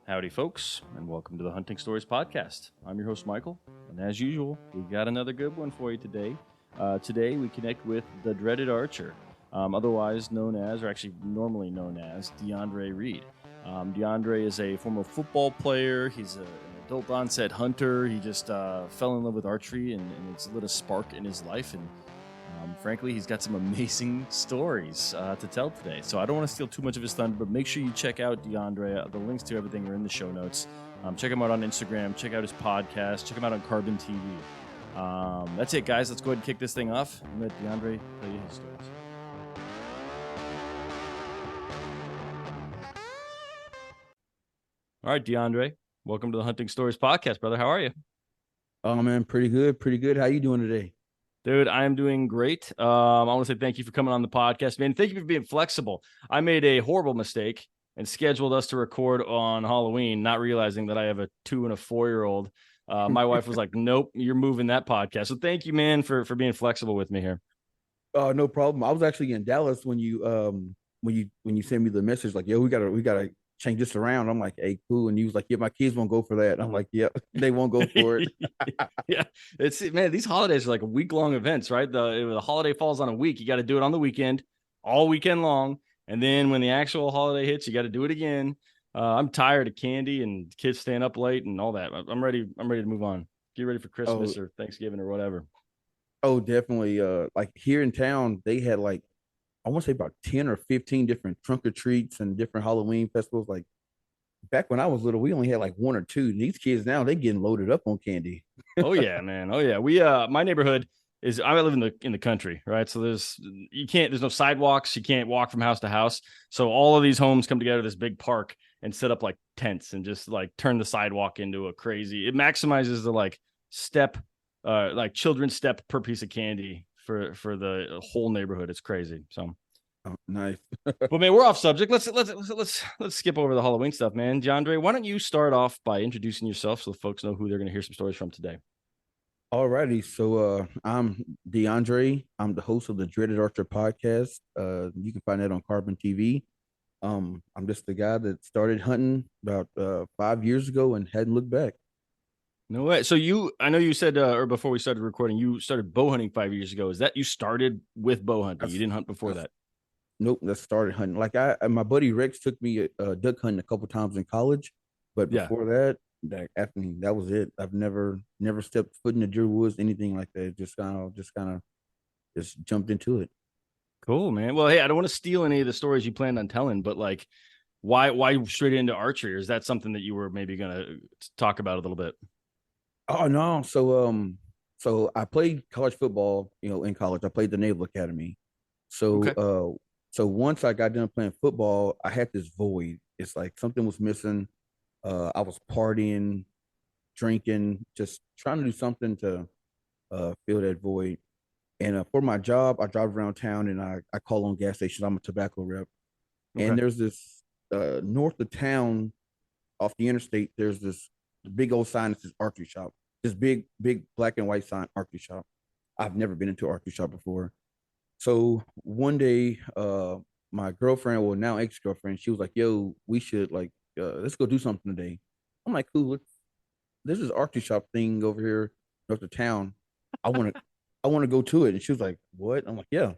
Howdy, folks, and welcome to the Hunting Stories Podcast. I'm your host, Michael, and as usual, we've got another good one for you today. Today, we connect with the dreaded archer, otherwise known as, or actually normally known as, DeAndre Reed. DeAndre is a former football player. He's an adult-onset hunter. He just fell in love with archery, and it's lit a spark in his life, and frankly, he's got some amazing stories to tell today. So I don't want to steal too much of his thunder, but make sure you check out DeAndre. The links to everything are in the show notes. Check him out on Instagram. Check out his podcast. Check him out on Carbon TV. That's it, guys. Let's go ahead and kick this thing off and let DeAndre tell you his stories. All right, DeAndre, welcome to the Hunting Stories Podcast, brother. How are you? Oh, man, pretty good. How you doing today? Dude, I am doing great. I want to say thank you for coming on the podcast, man. Thank you for being flexible. I made a horrible mistake and scheduled us to record on Halloween, not realizing that I have a 2 and a 4-year-old. My wife was like, "Nope, you're moving that podcast." So thank you, man, for being flexible with me here. Oh, no problem. I was actually in Dallas when you sent me the message like, "Yo, we gotta change this around." I'm like, "Hey, cool." And you was like, "Yeah, my kids won't go for that." I'm like, "Yeah, they won't go for it." Yeah, it's man. These holidays are like week-long events, right? The holiday falls on a week. You got to do it on the weekend, all weekend long, and then when the actual holiday hits, you got to do it again. I'm tired of candy and kids staying up late and all that. I'm ready. I'm ready to move on. Get ready for Oh, Christmas or Thanksgiving or whatever. oh, definitely. Like here in town, they had like I want to say about 10 or 15 different trunk or treats and different Halloween festivals. Like back when I was little, we only had like one or two. These kids now they getting loaded up on candy. Oh yeah, man. Oh yeah. We my neighborhood is I live in the country, right? So there's no sidewalks, you can't walk from house to house. So all of these homes come together this big park and set up like tents and just like turn the sidewalk into a crazy. It maximizes the step like children's step per piece of candy for the whole neighborhood. It's crazy. So Oh, nice. but man, we're off subject. Let's skip over the Halloween stuff, man. DeAndre, why don't you start off by introducing yourself so the folks know who they're going to hear some stories from today? Alrighty, so I'm DeAndre. I'm the host of the Dreaded Archer podcast. You can find that on Carbon TV. I'm just the guy that started hunting about 5 years ago and hadn't looked back. No way. So I know you said, or before we started recording, you started bow hunting 5 years ago. Is that you started with bow hunting? You That's, didn't hunt before that's that? nope. That started hunting. Like my buddy Rex took me duck hunting a couple times in college, but Yeah. before that, that was it. I've never stepped foot in the deer woods, anything like that. Just jumped into it. Cool, man. Well, hey, I don't want to steal any of the stories you planned on telling, but like, why straight into archery? Or is that something that you were maybe gonna talk about a little bit? Oh no. So I played college football, in college. I played the Naval Academy. So Okay. so once I got done playing football, I had this void. It's like something was missing. I was partying, drinking, just trying to do something to fill that void. And for my job, I drive around town and I call on gas stations. I'm a tobacco rep. And Okay. there's this north of town off the interstate, there's this big old sign that says archery shop. This big black and white sign, archery shop. I've never been into an archery shop before. So one day, my girlfriend, well now ex-girlfriend, she was like, "Yo, we should let's go do something today." I'm like, "Cool, there's this archery shop thing over here north of town. I want to, I want to go to it." And she was like, "What?" I'm like, "Yeah."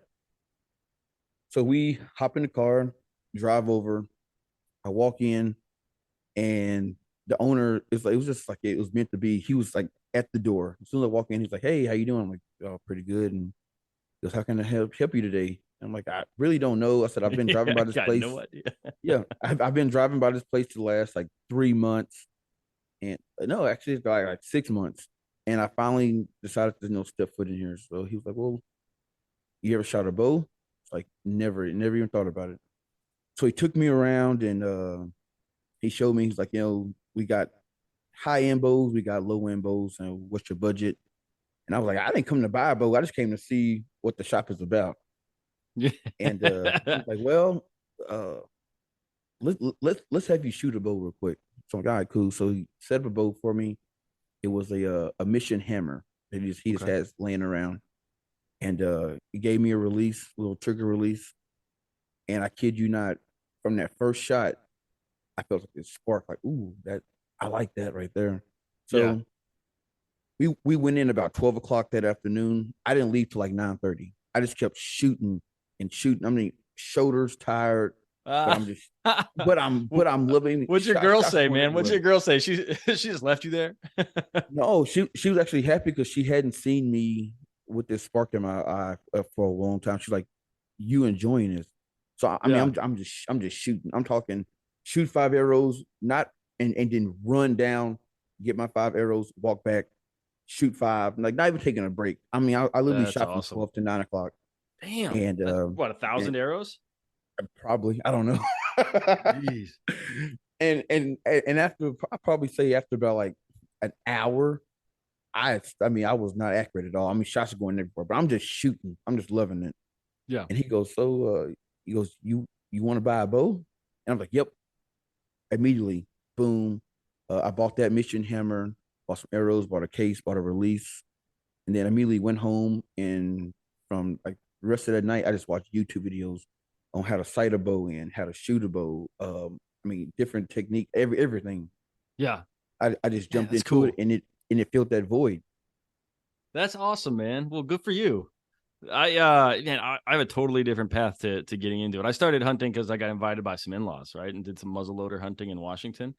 So we hop in the car, drive over. I walk in, and the owner is like, it was just like it was meant to be. He was like at the door. As soon as I walk in, he's like, "Hey, how you doing?" I'm like, "Oh, pretty good." And he goes, "How can I help you today?" I'm like, "I really don't know." I said, "I've been driving Yeah, by I this got place. no idea. Yeah, I've been driving by this place for the last like 3 months, and no, actually it's like 6 months. And I finally decided to step foot in here." So he was like, "Well, you ever shot a bow?" It's like never even thought about it. So he took me around and he showed me. He's like, we got high end bows, we got low end bows, and what's your budget? And I was like, I didn't come to buy a bow. I just came to see what the shop is about. Yeah. And he's like, well, uh, let's have you shoot a bow real quick. So I'm like, all right, cool. So he set up a bow for me. It was a mission hammer that he just Okay. has laying around, and he gave me a release, little trigger release. And I kid you not, from that first shot, I felt like this spark, like, ooh, that I like that right there. Yeah. So we went in about 12 o'clock that afternoon. I didn't leave till like 9:30. I just kept shooting and shooting. I mean, shoulders tired, but Uh, I'm just but I'm living what'd your girl shots say, going man? What'd everywhere. your girl say? She just left you there? No, she was actually happy because she hadn't seen me with this spark in my eye for a long time. She's like, "You enjoying this?" So I mean, Yeah. I'm just shooting. I'm talking shoot 5 arrows, not and then run down, get my 5 arrows, walk back, shoot five, like not even taking a break. I mean, I literally That's shot from awesome. 12 to 9 o'clock, Damn. and That's what, and 1,000 arrows? probably I don't know. Jeez. And after I probably say after about like an hour, I mean I was not accurate at all. I mean shots are going everywhere, but I'm just shooting. I'm just loving it. Yeah. And he goes, he goes, you want to buy a bow? And I'm like, yep. Immediately, boom. I bought that mission hammer, bought some arrows, bought a case, bought a release, and then immediately went home. And from like the rest of that night, I just watched YouTube videos on how to sight a bow and how to shoot a bow. I mean, different technique, everything. Yeah. I just Man, jumped that's into it, cool. and it filled that void. That's awesome, man. Well, good for you. I have a totally different path to getting into it. I started hunting because I got invited by some in-laws, right? And did some muzzleloader hunting in Washington.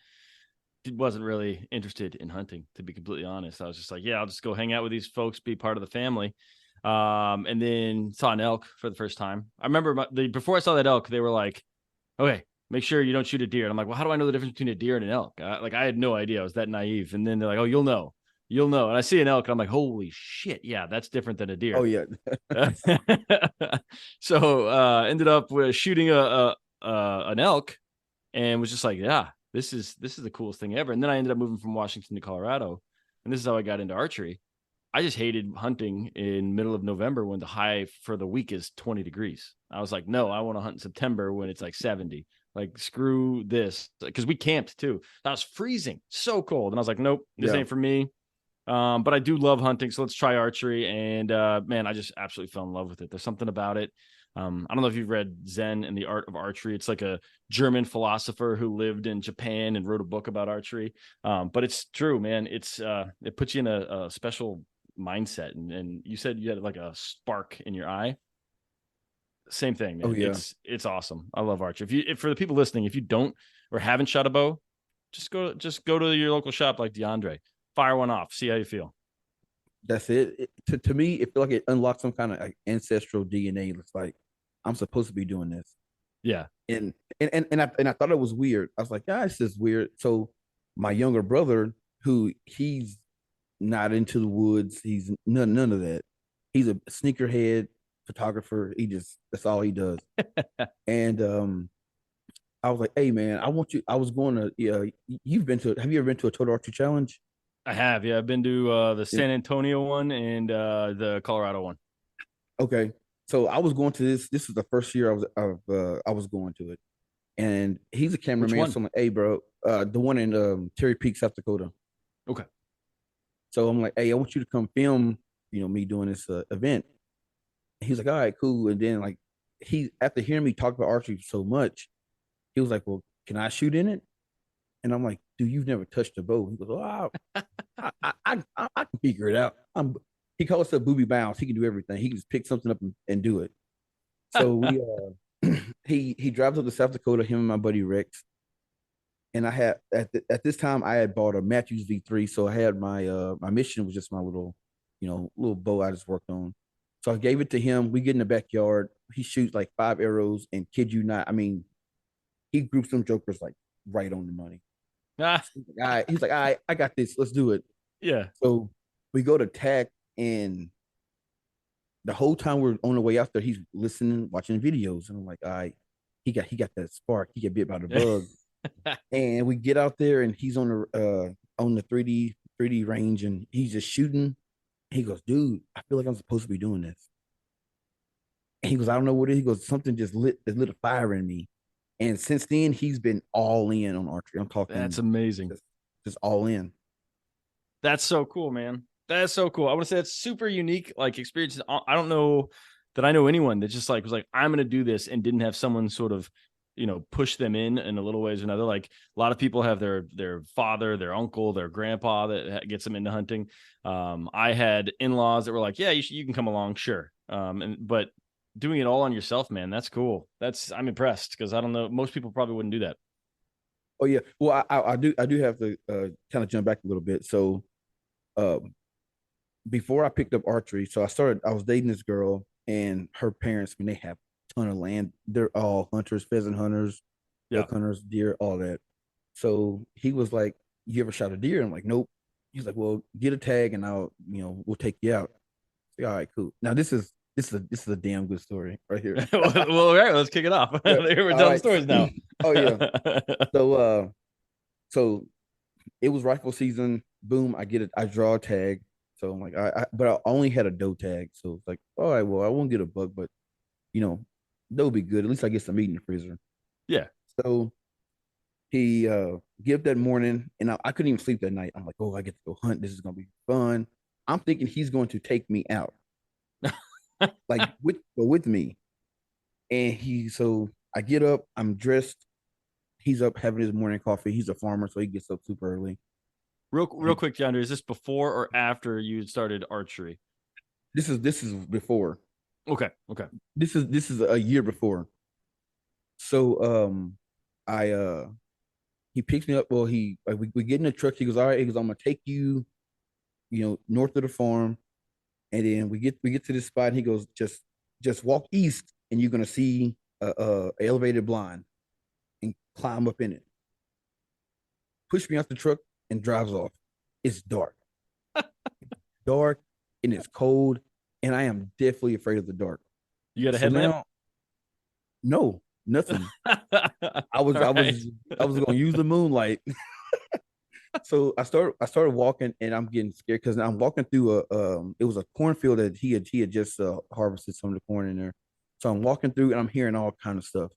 Wasn't really interested in hunting, to be completely honest. I was just like, yeah, I'll just go hang out with these folks, be part of the family. And then saw an elk for the first time. I remember before I saw that elk, they were like, okay, make sure you don't shoot a deer. And I'm like, well, how do I know the difference between a deer and an elk? I had no idea. I was that naive. And then they're like, oh, you'll know. You'll know. And I see an elk, and I'm like, holy shit. Yeah, that's different than a Oh deer. yeah, So ended up with shooting an elk and was just like, yeah, this is the coolest thing ever. And then I ended up moving from Washington to Colorado. And this is how I got into archery. I just hated hunting in middle of November when the high for the week is 20 degrees. I was like, no, I want to hunt in September when it's like 70. Like, screw this. Because we camped too. I was freezing, so cold. And I was like, nope, this yeah. ain't for me. But I do love hunting, so let's try archery. And man, I just absolutely fell in love with it. There's something about it. I don't know if you've read Zen and the Art of Archery. It's like a German philosopher who lived in Japan and wrote a book about archery. But it's true, man. It puts you in a special mindset. And you said you had like a spark in your eye. Same thing, Oh man. yeah. It's awesome. I love archery. If for the people listening, if you don't or haven't shot a bow, just go to your local shop like DeAndre. Fire one off. See how you feel. That's it. To me, it feel like it unlocks some kind of like ancestral DNA. It's like I'm supposed to be doing this, Yeah. and I thought it was weird. I was like, yeah, this is weird. So my younger brother, who he's not into the woods, he's none of that. He's a sneakerhead photographer. That's all he does. And I was like, hey man, I want you. I was going to. Yeah, have you ever been to a total archery challenge? I have. Yeah. I've been to the Yeah. San Antonio one and the Colorado one. Okay. So I was going to this. This was the first year I was going to it, and he's a Which cameraman. one? So I'm like, hey, bro, the one in Terry Peak, South Dakota. Okay. So I'm like, hey, I want you to come film, me doing this event. He's like, all right, cool. And then like after hearing me talk about archery so much, he was like, well, can I shoot in it? And I'm like, dude, you've never touched a bow. He goes, oh, I can figure it out. He calls it booby bounce. He can do everything. He can just pick something up and do it. So he drives up to South Dakota, him and my buddy Rex. And I had at this time I had bought a Matthews V3, so I had my mission was just my little bow I just worked on. So I gave it to him. We get in the backyard. He shoots like 5 arrows, and kid you not, I mean, he groups them jokers like right on the money. Ah, All right, he's like, all right, I got this. Let's do it. yeah. So we go to TAC, and the whole time we're on the way out there, he's listening, watching videos, and I'm like, all right, he got that spark. He got bit by the bug, and we get out there, and he's on the 3D range, and he's just shooting. He goes, dude, I feel like I'm supposed to be doing this. And he goes, I don't know what it is. He goes, something just lit a fire in me. And since then, he's been all in on archery. I'm That's talking amazing. just all in. That's so cool, man. That's so cool. I want to say it's super unique, like experience. I don't know that I know anyone that just like was like, I'm going to do this and didn't have someone sort of push them in a little ways or another. Like a lot of people have their father, their uncle, their grandpa that gets them into hunting. I had in-laws that were like, yeah, you can come along, sure. But doing it all on yourself, man, that's cool. I'm impressed, because I don't know, most people probably wouldn't do that. Oh yeah. Well, I do have to kind of jump back a little bit. So, um, before I picked up archery, so I was dating this girl, and her parents, I mean, they have a ton of land. They're all hunters, pheasant hunters, Yeah. elk hunters, deer, all that. So he was like, "You ever shot a deer?" I'm like, "Nope." He's like, "Well, get a tag, and we'll take you out." Like, all right, cool. Now this is a damn good story right here. Well, all right, let's kick it off. Yeah. We're All telling right. stories now. Oh yeah. So so it was rifle season. Boom, I get it. I draw a tag. So I'm like, but I only had a doe tag. So it's like, all right, well, I won't get a buck, but you know, that'll be good. At least I get some meat in the freezer. Yeah. So he get up that morning, and I couldn't even sleep that night. I'm like, oh, I get to go hunt. This is gonna be fun. I'm thinking he's going to take me out, like with me. And so I get up, I'm dressed. He's up having his morning coffee. He's a farmer, so he gets up super early. Real quick, DeAndre, is this before or after you started archery? This is before. Okay. Okay. This is a year before. So I he picks me up. Well, we get in the truck. He goes, all right. He goes, I'm gonna take you, north of the farm, and then we get to this spot. And he goes, just walk east, and you're gonna see a elevated blind, and climb up in it. Push me off the truck and drives off. It's dark, and it's cold, and I am definitely afraid of the dark. You got a So headlamp? now, no, nothing. I was All I right. was I was gonna use the moonlight. So I started walking, and I'm getting scared because I'm walking through it was a cornfield that he had just harvested some of the corn in there. So I'm walking through, and I'm hearing all kind of stuff.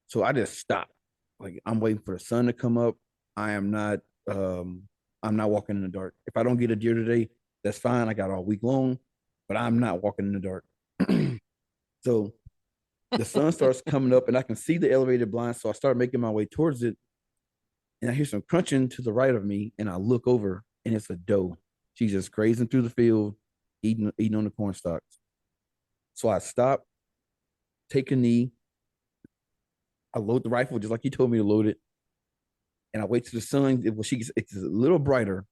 So I just stopped. Like, I'm waiting for the sun to come up. I am not um I'm not walking in the dark. If I don't get a deer today, that's fine. I got all week long, but I'm not walking in the dark. So the sun starts coming up, and I can see the elevated blind. So I start making my way towards it, and I hear some crunching to the right of me, and I look over, and it's a doe. She's just grazing through the field, eating on the corn stalks. So I stop, take a knee, I load the rifle just like he told me to load it, and I wait till the sun. It's a little brighter,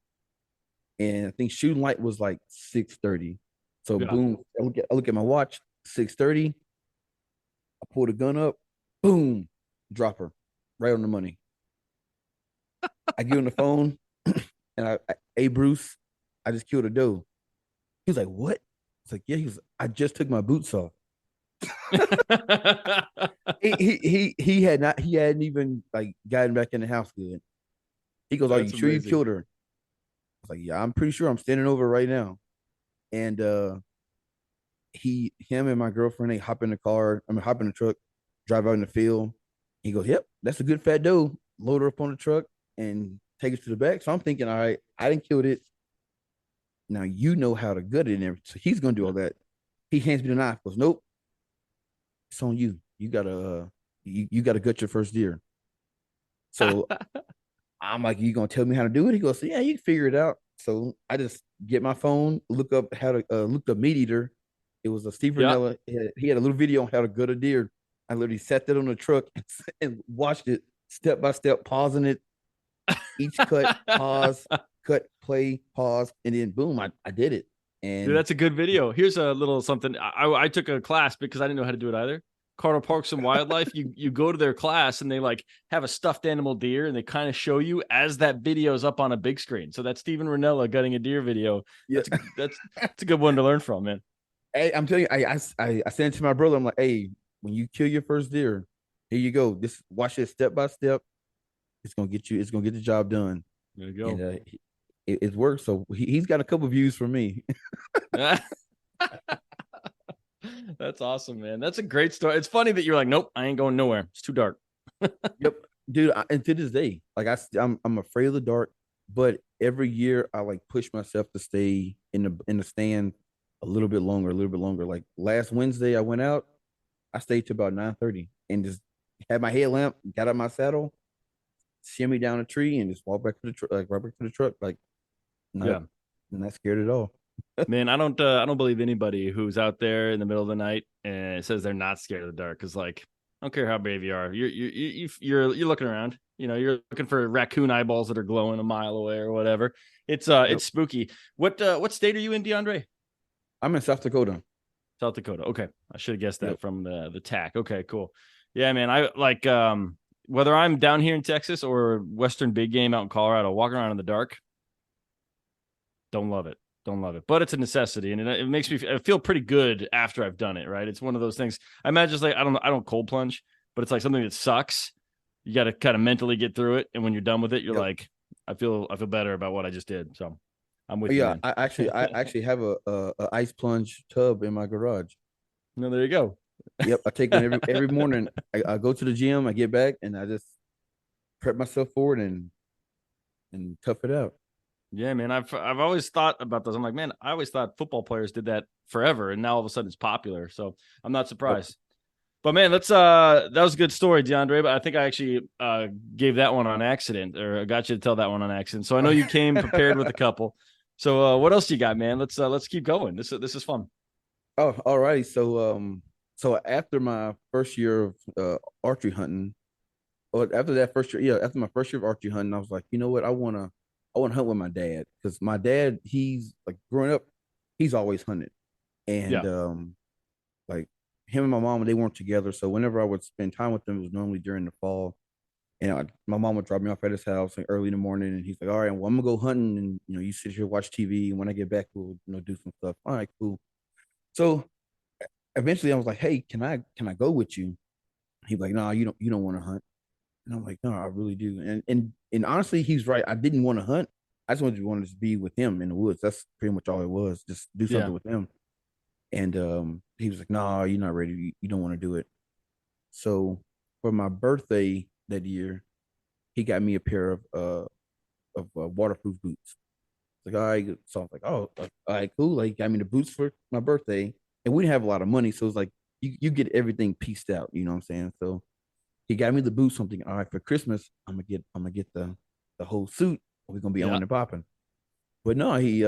and I think shooting light was like 6:30. So Yeah. boom, I look at my watch, 6:30. I pull the gun up, boom, drop her right on the money. I get on the phone, and hey Bruce, I just killed a doe. He was like, what? It's like, yeah. I just took my boots off. He hadn't even like gotten back in the house good. He goes, are you That's sure you amazing. killed her? I was like, yeah, I'm pretty sure. I'm standing over right now. And him and my girlfriend, they hop in the car. I mean, hop in the truck, drive out in the field. He goes, yep, that's a good fat doe. Load her up on the truck and take it to the back. So I'm thinking, all right, I didn't kill it. Now you know how to gut it and everything. So he's gonna do all that. He hands me the knife. Goes, nope, it's on you. You gotta gut your first deer. So I'm like, you gonna tell me how to do it? He goes, yeah, you can figure it out. So I just get my phone, look up how to look up meat eater. It was a Steve Yeah. Ranella. He had a little video on how to gut a deer. I literally sat that on the truck and watched it step by step, pausing it. Each cut, pause, cut, play, pause, and then boom, I did it. Dude, And that's a good video. Here's a little something. I took a class because I didn't know how to do it either. Colorado Parks and Wildlife. You go to their class, and they like have a stuffed animal deer, and they kind of show you as that video is up on a big screen. So that's Steven Ranella gutting a deer video. yeah, That's a good one to learn from, man. hey, I'm telling you, I sent it to my brother. I'm like, hey, when you kill your first deer, here you go. This watch it step by step. It's gonna get you. It's gonna get the job done. There you And go. it works. So he's got a couple views for me. That's awesome, man. That's a great story. It's funny that you're like, nope, I ain't going nowhere. It's too dark. Yep, dude. And to this day, like I'm afraid of the dark, but every year I like push myself to stay in the stand a little bit longer, a little bit longer. Like last Wednesday, I went out. I stayed to about 9:30 and just had my headlamp, got out my saddle, shimmy down a tree, and just walk back to the truck, like right back to the truck, like not Yeah. not scared at all. Man, I don't believe anybody who's out there in the middle of the night and says they're not scared of the dark. Cause like, I don't care how brave you are. You're looking around. You know, you're looking for raccoon eyeballs that are glowing a mile away or whatever. Yep. It's spooky. What state are you in, DeAndre? I'm in South Dakota. South Dakota. Okay, I should have guessed Yep. that from the tack. Okay, cool. Yeah, man. I like whether I'm down here in Texas or Western big game out in Colorado, walking around in the dark. Don't love it. Don't love it. But it's a necessity, and it makes me feel pretty good after I've done it. Right? It's one of those things. I imagine it's like I don't cold plunge, but it's like something that sucks. You got to kind of mentally get through it, and when you're done with it, you're Yep. like, I feel better about what I just did. So I'm with you, Yeah, man. I actually have a ice plunge tub in my garage. No, there you go. Yep, I take one every morning. I go to the gym, I get back, and I just prep myself for it and tough it out. Yeah, man. I've always thought about those. I'm like, man, I always thought football players did that forever, and now all of a sudden it's popular. So I'm not Yep. surprised. But man, let's that was a good story, DeAndre. But I think I actually gave that one on accident, or I got you to tell that one on accident. So I know you came prepared with a couple. So what else you got, man? Let's keep going. This is fun. Oh, all right. So after my first year of archery hunting, or after that first year, yeah, after my first year of archery hunting, I was like, you know what, I wanna hunt with my dad because my dad, he's like growing up, he's always hunted, and Yeah. like him and my mom, they weren't together, so whenever I would spend time with them, it was normally during the fall. And my mom would drop me off at his house like early in the morning, and he's like, "All right, well, I'm gonna go hunting, and you sit here watch TV, and when I get back, we'll do some stuff." All right, cool. So eventually, I was like, "Hey, can I go with you?" He's like, "No, you don't want to hunt," and I'm like, "No, I really do." And honestly, he's right. I didn't want to hunt. I just wanted to be with him in the woods. That's pretty much all it was. Just do Yeah. something with him. And he was like, "No, you're not ready. You don't want to do it." So for my birthday that year, he got me a pair of waterproof boots. Like, all right, so I was like, oh, all right, cool. Like, he got me the boots for my birthday, and we didn't have a lot of money, so it's like you get everything pieced out. You know what I'm saying? So he got me the boots. Something. All right, for Christmas, I'm gonna get the whole suit. We're gonna be Yeah. on and popping. But no, he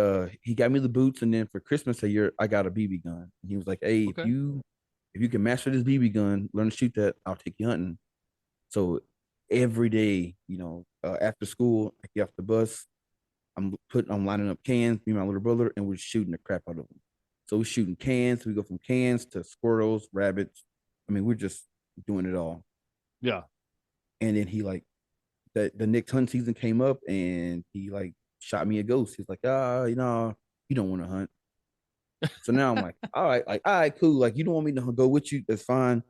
got me the boots, and then for Christmas a year, I got a BB gun. And he was like, "Hey, if Okay. you can master this BB gun, learn to shoot that, I'll take you hunting." So every day, after school, I get off the bus, I'm lining up cans, me and my little brother, and we're shooting the crap out of them. So we're shooting cans. We go from cans to squirrels, rabbits. I mean, we're just doing it all. Yeah. And then he like the next hunt season came up, and he like shot me a ghost. He's like, you don't want to hunt. So now I'm like, all right, cool. Like, you don't want me to go with you? That's fine.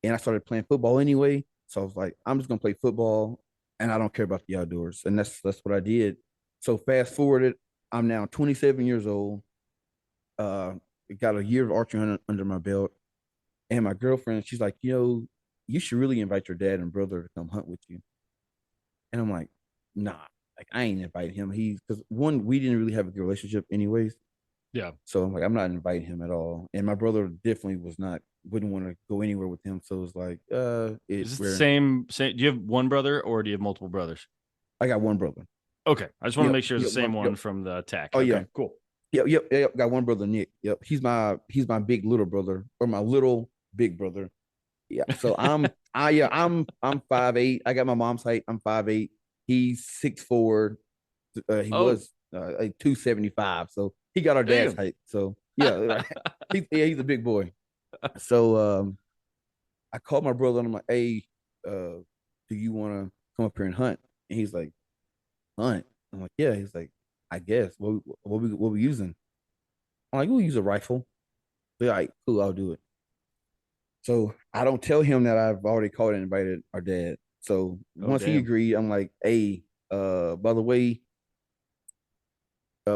And I started playing football anyway. So I was like, I'm just gonna play football, and I don't care about the outdoors. And that's what I did. So fast forwarded, I'm now 27 years old. Uh, got a year of archery under my belt, and my girlfriend, she's like, you should really invite your dad and brother to come hunt with you. And I'm like, nah, like I ain't inviting him. He's because one, we didn't really have a good relationship, anyways. Yeah. So I'm like, I'm not inviting him at all. And my brother definitely wouldn't want to go anywhere with him. So it's like, Is this the same? Do you have one brother or do you have multiple brothers? I got one brother. Okay. I just want to Yep, make sure it's yep, the same one yep. from the attack. Oh yeah, Okay. Cool. yep. Got one brother, Nick. Yep, he's my big little brother or my little big brother. Yeah. So I'm 5'8". I got my mom's height. I'm 5'8". He's 6'4". He Oh, was like 275. So he got our dad's damn. height. So yeah, he's a big boy. So I called my brother and I'm like, "Hey, do you want to come up here and hunt?" And he's like, "Hunt?" I'm like, "Yeah." He's like, "I guess. What we using?" I'm like, "We'll use a rifle." They're like, "Cool, I'll do it." So I don't tell him that I've already called and invited our dad. So Oh, once he damn. agreed, I'm like, "Hey, by the way,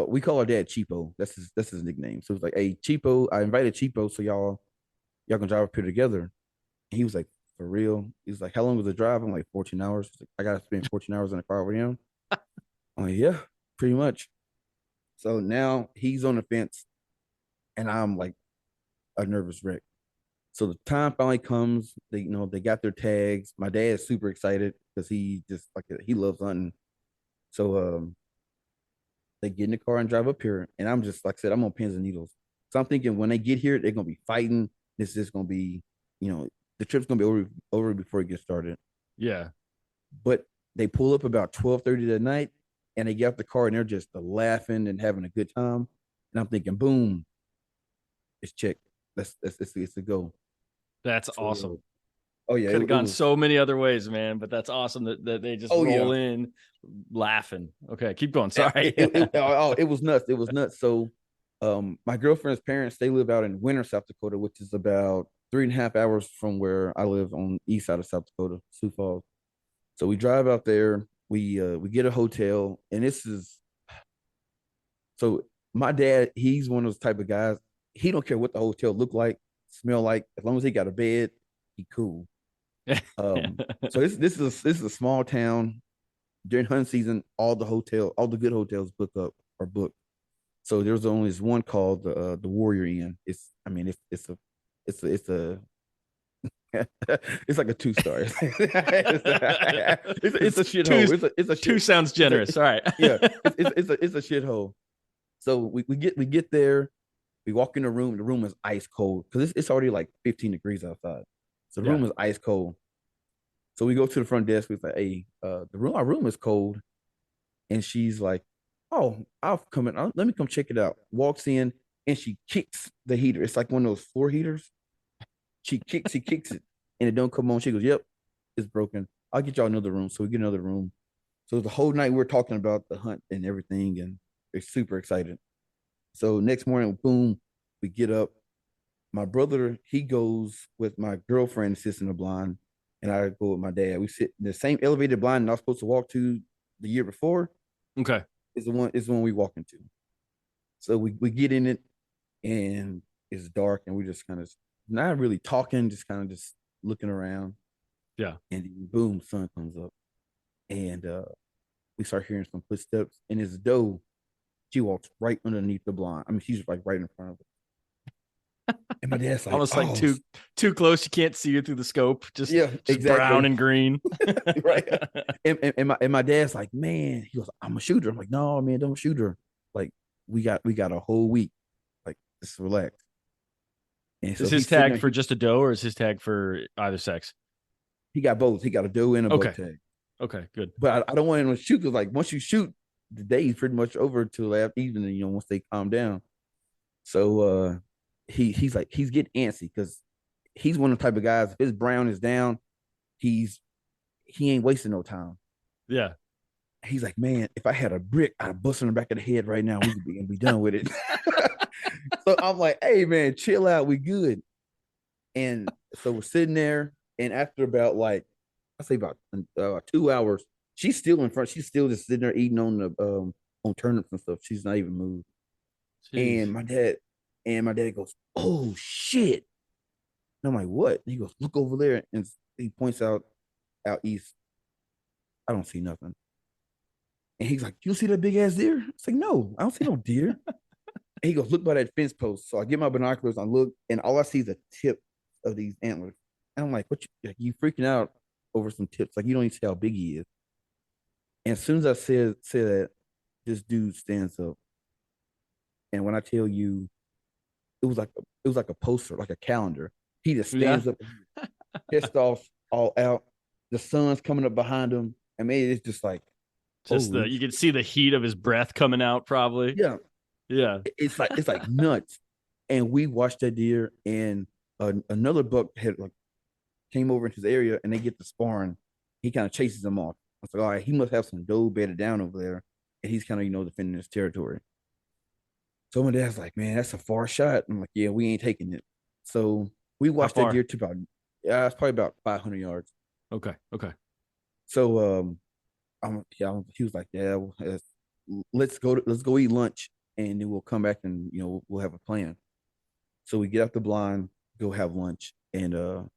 we call our dad Cheapo. That's his nickname." So it's like, "Hey, Cheapo, I invited Cheapo, so y'all can drive up here together." And he was like, "For real?" He's like, "How long was the drive?" I'm like, 14 hours. Like, I gotta spend 14 hours in the car with him. I'm like, "Yeah, pretty much." So now he's on the fence, and I'm like a nervous wreck. So the time finally comes. They got their tags. My dad's super excited because he just like he loves hunting. So they get in the car and drive up here, and I'm just like I said, I'm on pins and needles. So I'm thinking when they get here, they're gonna be fighting. This is gonna be, the trip's gonna be over before it gets started. Yeah. But they pull up about 12:30 that night, and they get out the car and they're just laughing and having a good time. And I'm thinking, boom, it's checked. It's a go. That's So, awesome. oh yeah, Could have it gone was. so many other ways, man, but that's awesome that they just Oh roll yeah, in laughing. Okay, keep going. yeah. Sorry. It was nuts. It was nuts. So, my girlfriend's parents, they live out in Winter, South Dakota, which is about 3.5 hours from where I live on the east side of South Dakota, Sioux Falls. So we drive out there. We get a hotel, and this is so my dad. He's one of those type of guys. He don't care what the hotel look like, smell like, as long as he got a bed, he cool. So this is a small town. During hunting season, all the good hotels book up are booked. So there's only this one called the Warrior Inn. It's I mean it's a it's like a 2 star. It's a two shithole. It's a two shit. sounds generous. All right. Yeah. It's a shithole. So we get there. We walk in the room. The room is ice cold because it's already like 15 degrees outside. So the Yeah. room is ice cold. So we go to the front desk. We say, "Hey, our room is cold," and she's like, "Oh, I'll come in. Let me come check it out." Walks in and she kicks the heater. It's like one of those floor heaters. She kicks it, and it don't come on. She goes, "Yep, it's broken. I'll get y'all another room." So we get another room. So the whole night we're talking about the hunt and everything, and they're super excited. So next morning, boom, we get up. My brother, he goes with my girlfriend, sits in the blind, and I go with my dad. We sit in the same elevated blind I was supposed to walk to the year before. Okay. Is the one we walk into. So we get in it, and it's dark, and we just kind of not really talking, just kind of just looking around. Yeah. And boom, sun comes up, and we start hearing some footsteps, and it's doe. She walks right underneath the blind. I mean, she's like right in front of it. And my dad's like, Almost like "Oh, too close. You can't see it through the scope. yeah, Just brown exactly." and green. Right. And my dad's like, "Man," he goes, "I'm a shooter." I'm like, "No, man, don't shoot her. Like, we got a whole week. Like, just relax." And Is so his he's sitting tag there. for just a doe or is his tag for either sex? He got both. He got a doe and a buck Okay. tag. Okay. Good. But I don't want him to shoot because, like, once you shoot, the day is pretty much over till after evening. Once they calm down. So he's getting antsy because he's one of the type of guys. If his brown is down, he's he ain't wasting no time. Yeah. He's like, "Man, if I had a brick, I'd bust in the back of the head right now. We could be done with it." So I'm like, "Hey, man, chill out. We good." And so we're sitting there, and after about like I say about 2 hours, she's still in front. She's still just sitting there eating on turnips and stuff. She's not even moved. Jeez. And my dad goes, "Oh shit!" And I'm like, "What?" And he goes, "Look over there," and he points out east. I don't see nothing. And he's like, "You see that big ass deer?" It's like, "No, I don't see no deer." And he goes, "Look by that fence post." So I get my binoculars, I look, and all I see is a tip of these antlers. And I'm like, "What? You freaking out over some tips? Like you don't even see how big he is." And as soon as I say that, this dude stands up, and when I tell you, it was like a poster, like a calendar. He just Yeah. stands up, pissed off, all out. The sun's coming up behind him. I mean, it's just like, Just holy you can shit. see the heat of his breath coming out, probably. Yeah, Yeah. it's like nuts. And we watched that deer, and another buck had like came over into his area, and they get the sparring. He kind of chases them off. I was like, all right, he must have some doe bedded down over there, and he's kind of defending his territory. So my dad's like, "Man, that's a far shot." I'm like, "Yeah, we ain't taking it." So we How watched that deer far? to about, yeah, it's probably about 500 yards. Okay. Okay. So he was like, "Yeah, well, let's go eat lunch, and then we'll come back and we'll have a plan." So we get out the blind, go have lunch, and on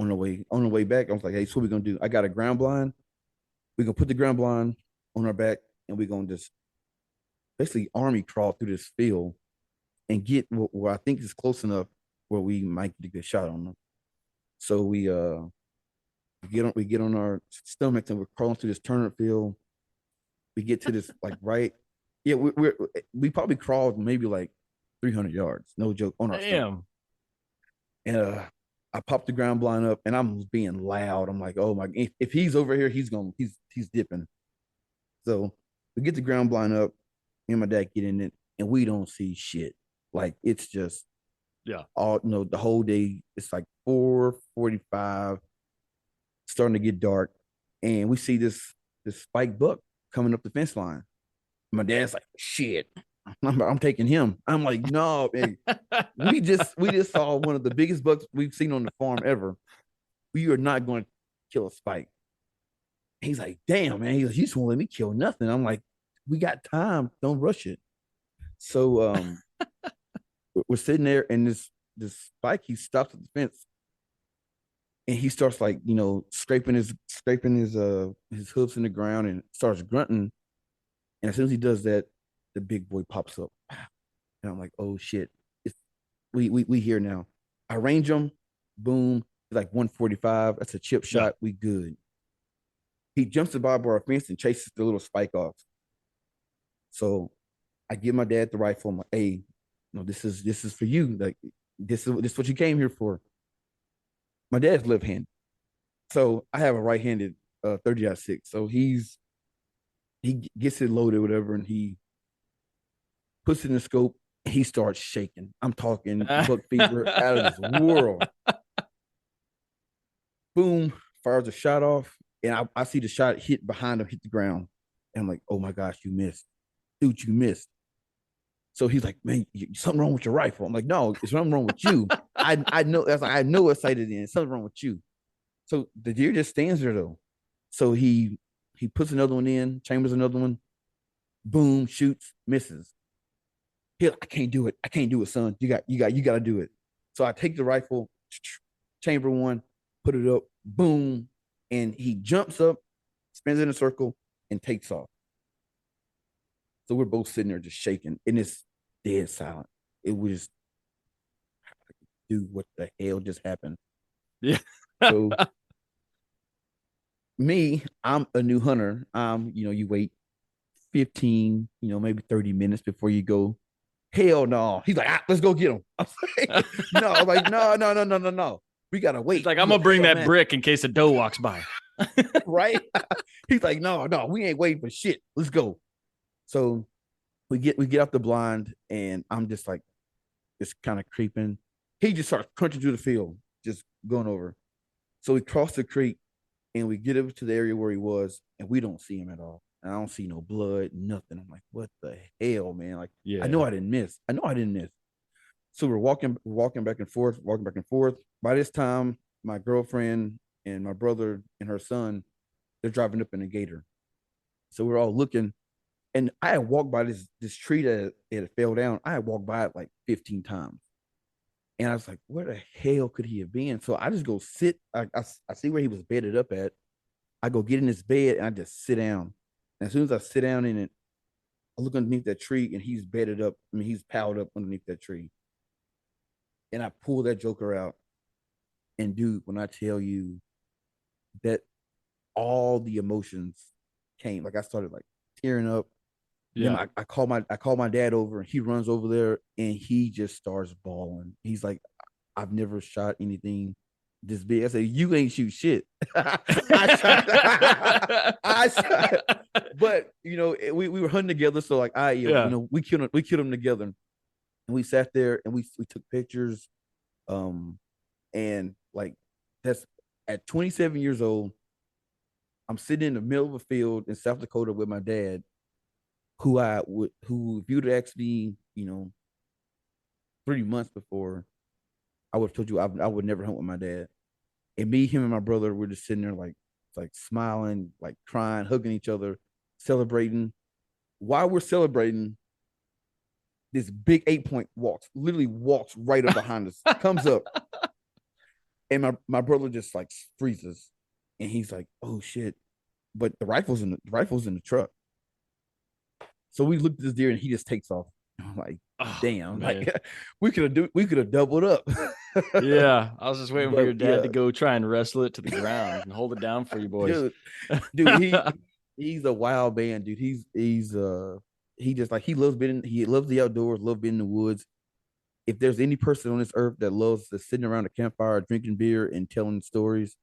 the way back, I was like, "Hey, so what we gonna do? I got a ground blind. We're gonna put the ground blind on our back, and we're gonna just basically army crawl through this field and get where I think is close enough where we might get a good shot on them. So we get on our stomachs and we're crawling through this turnip field. We get to this like right, yeah, we probably crawled maybe like 300 yards, no joke, on our stomach. And I popped the ground blind up, and I'm being loud. I'm like, oh my, if he's over here, he's dipping. So we get the ground blind up, me and my dad get in it, and we don't see shit. Like it's just all the whole day. It's like 4:45, starting to get dark, and we see this spike buck coming up the fence line. My dad's like, shit, I'm taking him. I'm like, no, man. we just saw one of the biggest bucks we've seen on the farm ever. We are not going to kill a spike. He's like, damn, man. He's like, you just won't let me kill nothing. I'm like, we got time. Don't rush it. So we're sitting there, and this spike, he stops at the fence, and he starts like, scraping his hooves in the ground and starts grunting. And as soon as he does that, the big boy pops up. And I'm like, oh shit. We here now. I range him, boom, like 145. That's a chip shot. We good. He jumps the barbed wire fence and chases the little spike off. So I give my dad the rifle. I'm like, hey, this is for you. Like, this is what you came here for. My dad's left-handed. So I have a right-handed 30-06. So he gets it loaded, whatever, and he puts it in the scope. And he starts shaking. I'm talking buck fever out of this world. Boom, fires a shot off, and I see the shot hit behind him, hit the ground. And I'm like, oh my gosh, you missed. Dude, you missed. So he's like, man, something wrong with your rifle. I'm like, no, it's something wrong with you. I know that's like, I know what sight it is. Something wrong with you. So the deer just stands there though. So he puts another one in, chambers another one, boom, shoots, misses. He like, I can't do it. I can't do it, son. You got to do it. So I take the rifle, chamber one, put it up, boom, and he jumps up, spins in a circle, and takes off. So we're both sitting there just shaking, and it's dead silent. It was, dude, what the hell just happened? Yeah. So me, I'm a new hunter. You wait 15, maybe 30 minutes before you go. Hell no. He's like, let's go get him. I'm like, no. I'm like, no. We gotta wait. He's like, I'm gonna bring that brick in case a doe walks by. Right? He's like, no, we ain't waiting for shit. Let's go. So we get off the blind, and I'm just like, just kind of creeping. He just starts crunching through the field, just going over. So we cross the creek, and we get up to the area where he was, and we don't see him at all. And I don't see no blood, nothing. I'm like, what the hell, man? Like, yeah. I know I didn't miss. So we're walking back and forth. By this time, my girlfriend and my brother and her son, they're driving up in a gator. So we're all looking, and I had walked by this tree that it fell down. I had walked by it like 15 times. And I was like, where the hell could he have been? So I just go sit. I see where he was bedded up at. I go get in his bed, and I just sit down. And as soon as I sit down in it, I look underneath that tree, and he's bedded up. I mean, he's piled up underneath that tree. And I pull that joker out. And dude, when I tell you that all the emotions came, like I started like tearing up. Yeah. I call my dad over, and he runs over there, and he just starts bawling. He's like, I've never shot anything this big. I said, you ain't shoot shit. I shot. But we were hunting together, so like we killed him together, and we sat there and we took pictures, and like that's at 27 years old. I'm sitting in the middle of a field in South Dakota with my dad, who if you'd asked me, 3 months before, I would have told you I would never hunt with my dad. And me, him, and my brother were just sitting there like smiling, like crying, hugging each other, celebrating. While we're celebrating, this big 8-point literally walks right up behind us, comes up, and my brother just like freezes, and he's like, "Oh shit!" But the rifle's in the truck. So we looked at this deer, and he just takes off. I'm like, damn, man. Like we could have doubled up. Yeah, I was just waiting for But your dad yeah, to go try and wrestle it to the ground and hold it down for you boys. dude, dude, he's a wild man, dude. He just like he loves the outdoors, love being in the woods. If there's any person on this earth that loves to sitting around a campfire, drinking beer and telling stories,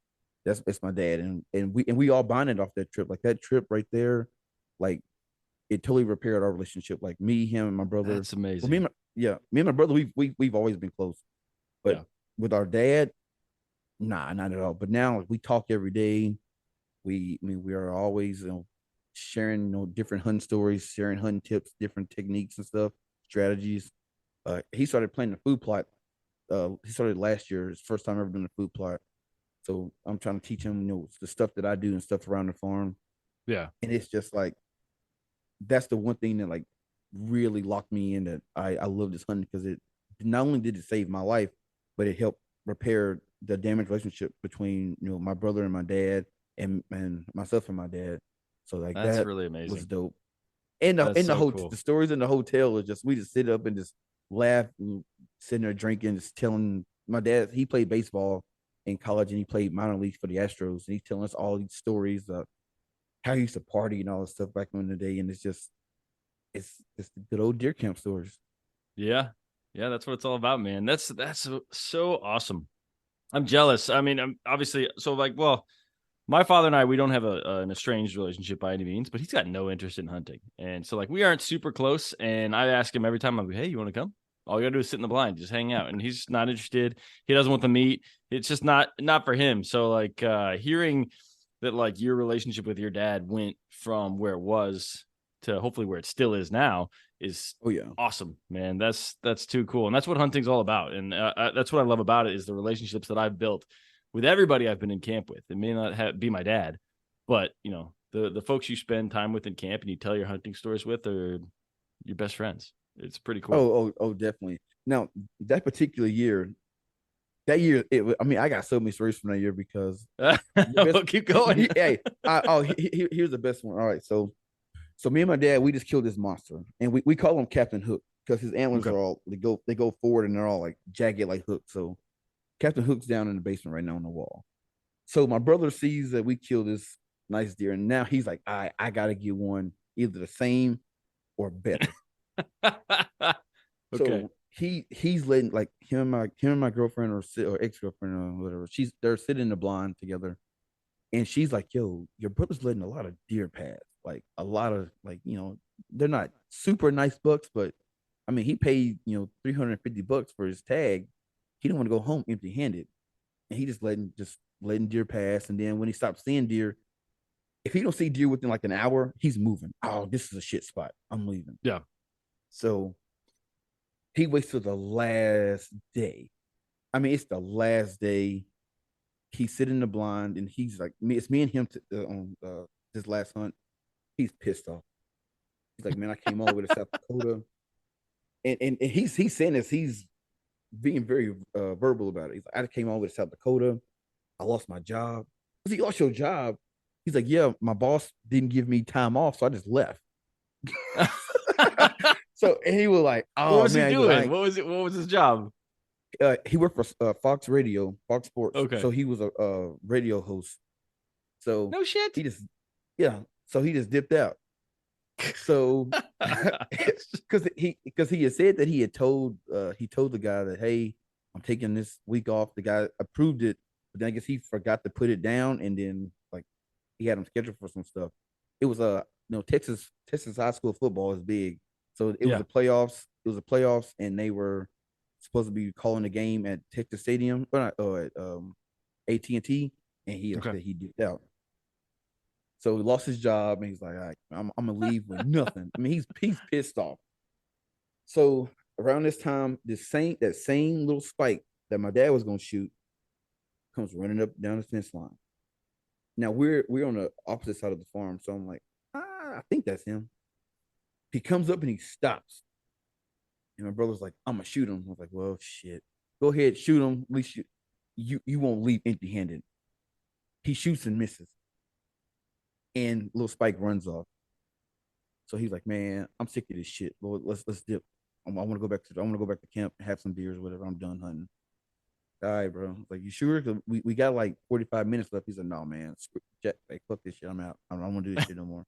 that's it's my dad. And we all bonded off that trip. Like that trip right there, like it totally repaired our relationship. Like me, him, and my brother. That's Well, amazing. me and my brother, we've always been close. But Yeah, with our dad, nah, not at all. But now like, we talk every day. We are always sharing different hunting stories, sharing hunting tips, different techniques and stuff, strategies. He started playing the food plot. He started last year. His first time ever doing the food plot. So I'm trying to teach him, the stuff that I do and stuff around the farm. yeah, And it's just like that's the one thing that like really locked me in that I love this hunting because it not only did it save my life, but it helped repair the damaged relationship between my brother and my dad and myself and my dad. So like that's that really was amazing. dope. And the That's in the so hotel, cool. the stories in the hotel is just we just sit up and just laugh, and sitting there drinking, just telling my dad he played baseball in college and he played minor leagues for the Astros, and he's telling us all these stories of how he used to party and all this stuff back in the day, and it's the good old deer camp stories. Yeah, yeah, that's what it's all about, man. That's so awesome. I'm jealous. I mean, I'm obviously so like, well, my father and I, we don't have an estranged relationship by any means, but he's got no interest in hunting, and so like we aren't super close. And I ask him every time, I'm like, "Hey, you want to come? All you gotta do is sit in the blind, just hang out." And he's not interested. He doesn't want the meat. It's just not for him. So like hearing that like your relationship with your dad went from where it was to hopefully where it still is now is Oh yeah. awesome, man. That's too cool, and that's what hunting's all about. And that's what I love about it is the relationships that I've built with everybody I've been in camp with. It may not be my dad, but the folks you spend time with in camp and you tell your hunting stories with are your best friends. It's pretty cool. Oh, definitely. Now that particular year, I mean, I got so many stories from that year because the best. We'll keep going. Hey, here's the best one. All right, so me and my dad, we just killed this monster, and we call him Captain Hook because his antlers Okay. are all they go forward and they're all like jagged like hooks. So Captain Hook's down in the basement right now on the wall. So my brother sees that we killed this nice deer, and now he's like, I gotta get one either the same or better. Okay. So he's letting like him and my girlfriend or ex girlfriend or whatever. They're sitting in the blind together, and she's like, "Yo, your brother's letting a lot of deer pass. Like a lot of like they're not super nice bucks, but I mean he paid $350 for his tag. He didn't want to go home empty handed, and he just letting deer pass. And then when he stops seeing deer, if he don't see deer within like an hour, he's moving. Oh, this is a shit spot. I'm leaving. Yeah. So he waits till the last day. I mean, it's the last day. He's sitting in the blind, and he's like, it's me and him on this last hunt. He's pissed off. He's like, man, I came all the way to South Dakota, and he's saying this. He's being very verbal about it. He's like, I came all the way to South Dakota. I lost my job. I said, you lost your job? He's like, yeah, my boss didn't give me time off, so I just left. So and he was like, What oh was he man, he was doing? like, What was his job? he worked for Fox Radio, Fox Sports. Okay. So he was a radio host. So No shit. he just, yeah. So he just dipped out. So because he had said that he told the guy that, hey, I'm taking this week off. The guy approved it, but then I guess he forgot to put it down, and then like he had him scheduled for some stuff. It was Texas high school football is big, so it was Yeah. the playoffs. It was the playoffs, and they were supposed to be calling the game at Texas Stadium or not, at AT&T, and he Okay. said he dipped out. So he lost his job, and he's like, all right, I'm gonna leave with nothing. I mean, he's pissed off. So around this time, that same little spike that my dad was gonna shoot comes running up down the fence line. Now we're on the opposite side of the farm, so I'm like, I think that's him. He comes up and he stops, and my brother's like, I'm gonna shoot him. I was like, well, shit, go ahead, shoot him. At least you won't leave empty handed. He shoots and misses, and little Spike runs off. So he's like, man, I'm sick of this shit. Lord, let's dip. I want to go back to camp and have some beers, or whatever. I'm done hunting. All right, bro. Like, you sure? 'Cause we got like 45 minutes left. He said, no, man. Like, fuck this shit. I'm out. I don't want to do this shit no more.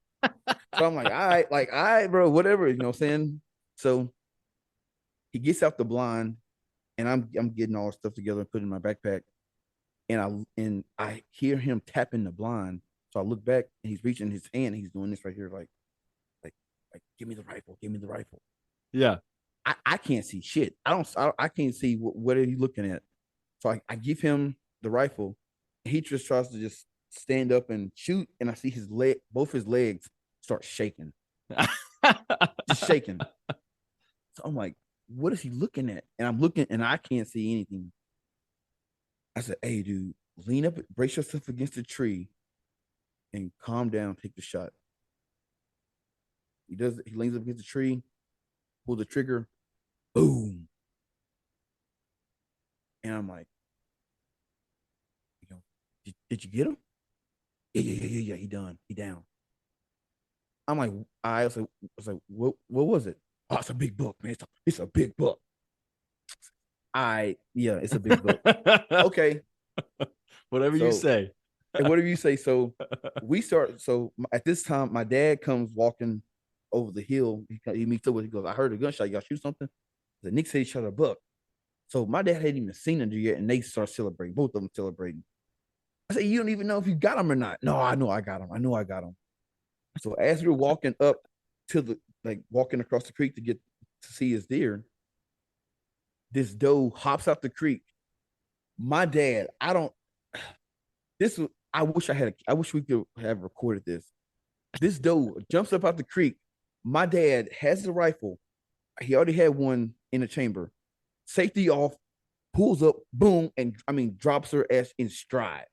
So I'm like, all right, bro, whatever. You know what I'm saying? So he gets out the blind, and I'm getting all the stuff together and putting in my backpack. And I hear him tapping the blind. So I look back, and he's reaching his hand. And he's doing this right here, like, give me the rifle, give me the rifle. Yeah. I can't see shit. I can't see what are you looking at. So I give him the rifle. He just tries to just stand up and shoot, and I see both his legs start shaking, just shaking. So I'm like, what is he looking at? And I'm looking, and I can't see anything. I said, hey, dude, lean up, brace yourself against the tree, and calm down, take the shot. He does. He leans up against the tree, pull the trigger, boom. And I'm like, did you get him? Yeah. He done. He down. I'm like, I was like, what was it? Oh, it's a big book, man. It's a big book. Yeah, it's a big book. Okay. Whatever you say. And whatever you say. So we start. So at this time, my dad comes walking over the hill. He meets up with. He goes, I heard a gunshot. Y'all shoot something? The Nick said he shot a buck. So my dad hadn't even seen him yet, and they start celebrating. Both of them celebrating. I said, you don't even know if you got him or not. No, I know I got him. I know I got him. So as we were walking up to walking across the creek to see his deer, this doe hops out the creek. My dad, I wish we could have recorded this. This doe jumps up out the creek. My dad has the rifle. He already had one in the chamber. Safety off, pulls up, boom, and drops her ass in stride.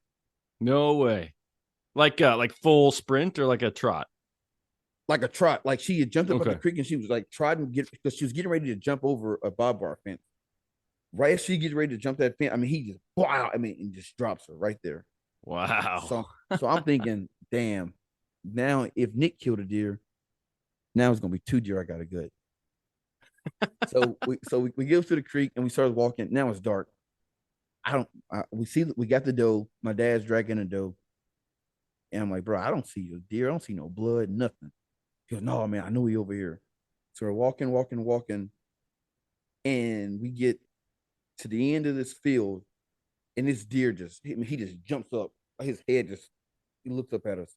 No way. Like full sprint or like a trot? Like a trot. Like she had jumped up the creek and she was like trying to because she was getting ready to jump over a barbed wire fence. Right as she gets ready to jump that fence, he just and just drops her right there. Wow. So I'm thinking, damn, now if Nick killed a deer, now it's gonna be 2 deer I got a good. So we get to the creek and we started walking. Now it's dark. We got the doe. My dad's dragging a doe. And I'm like, bro, I don't see a deer. I don't see no blood, nothing. He goes, no, man, I know he over here. So we're walking. And we get to the end of this field. And this deer he just jumps up. His head he looks up at us.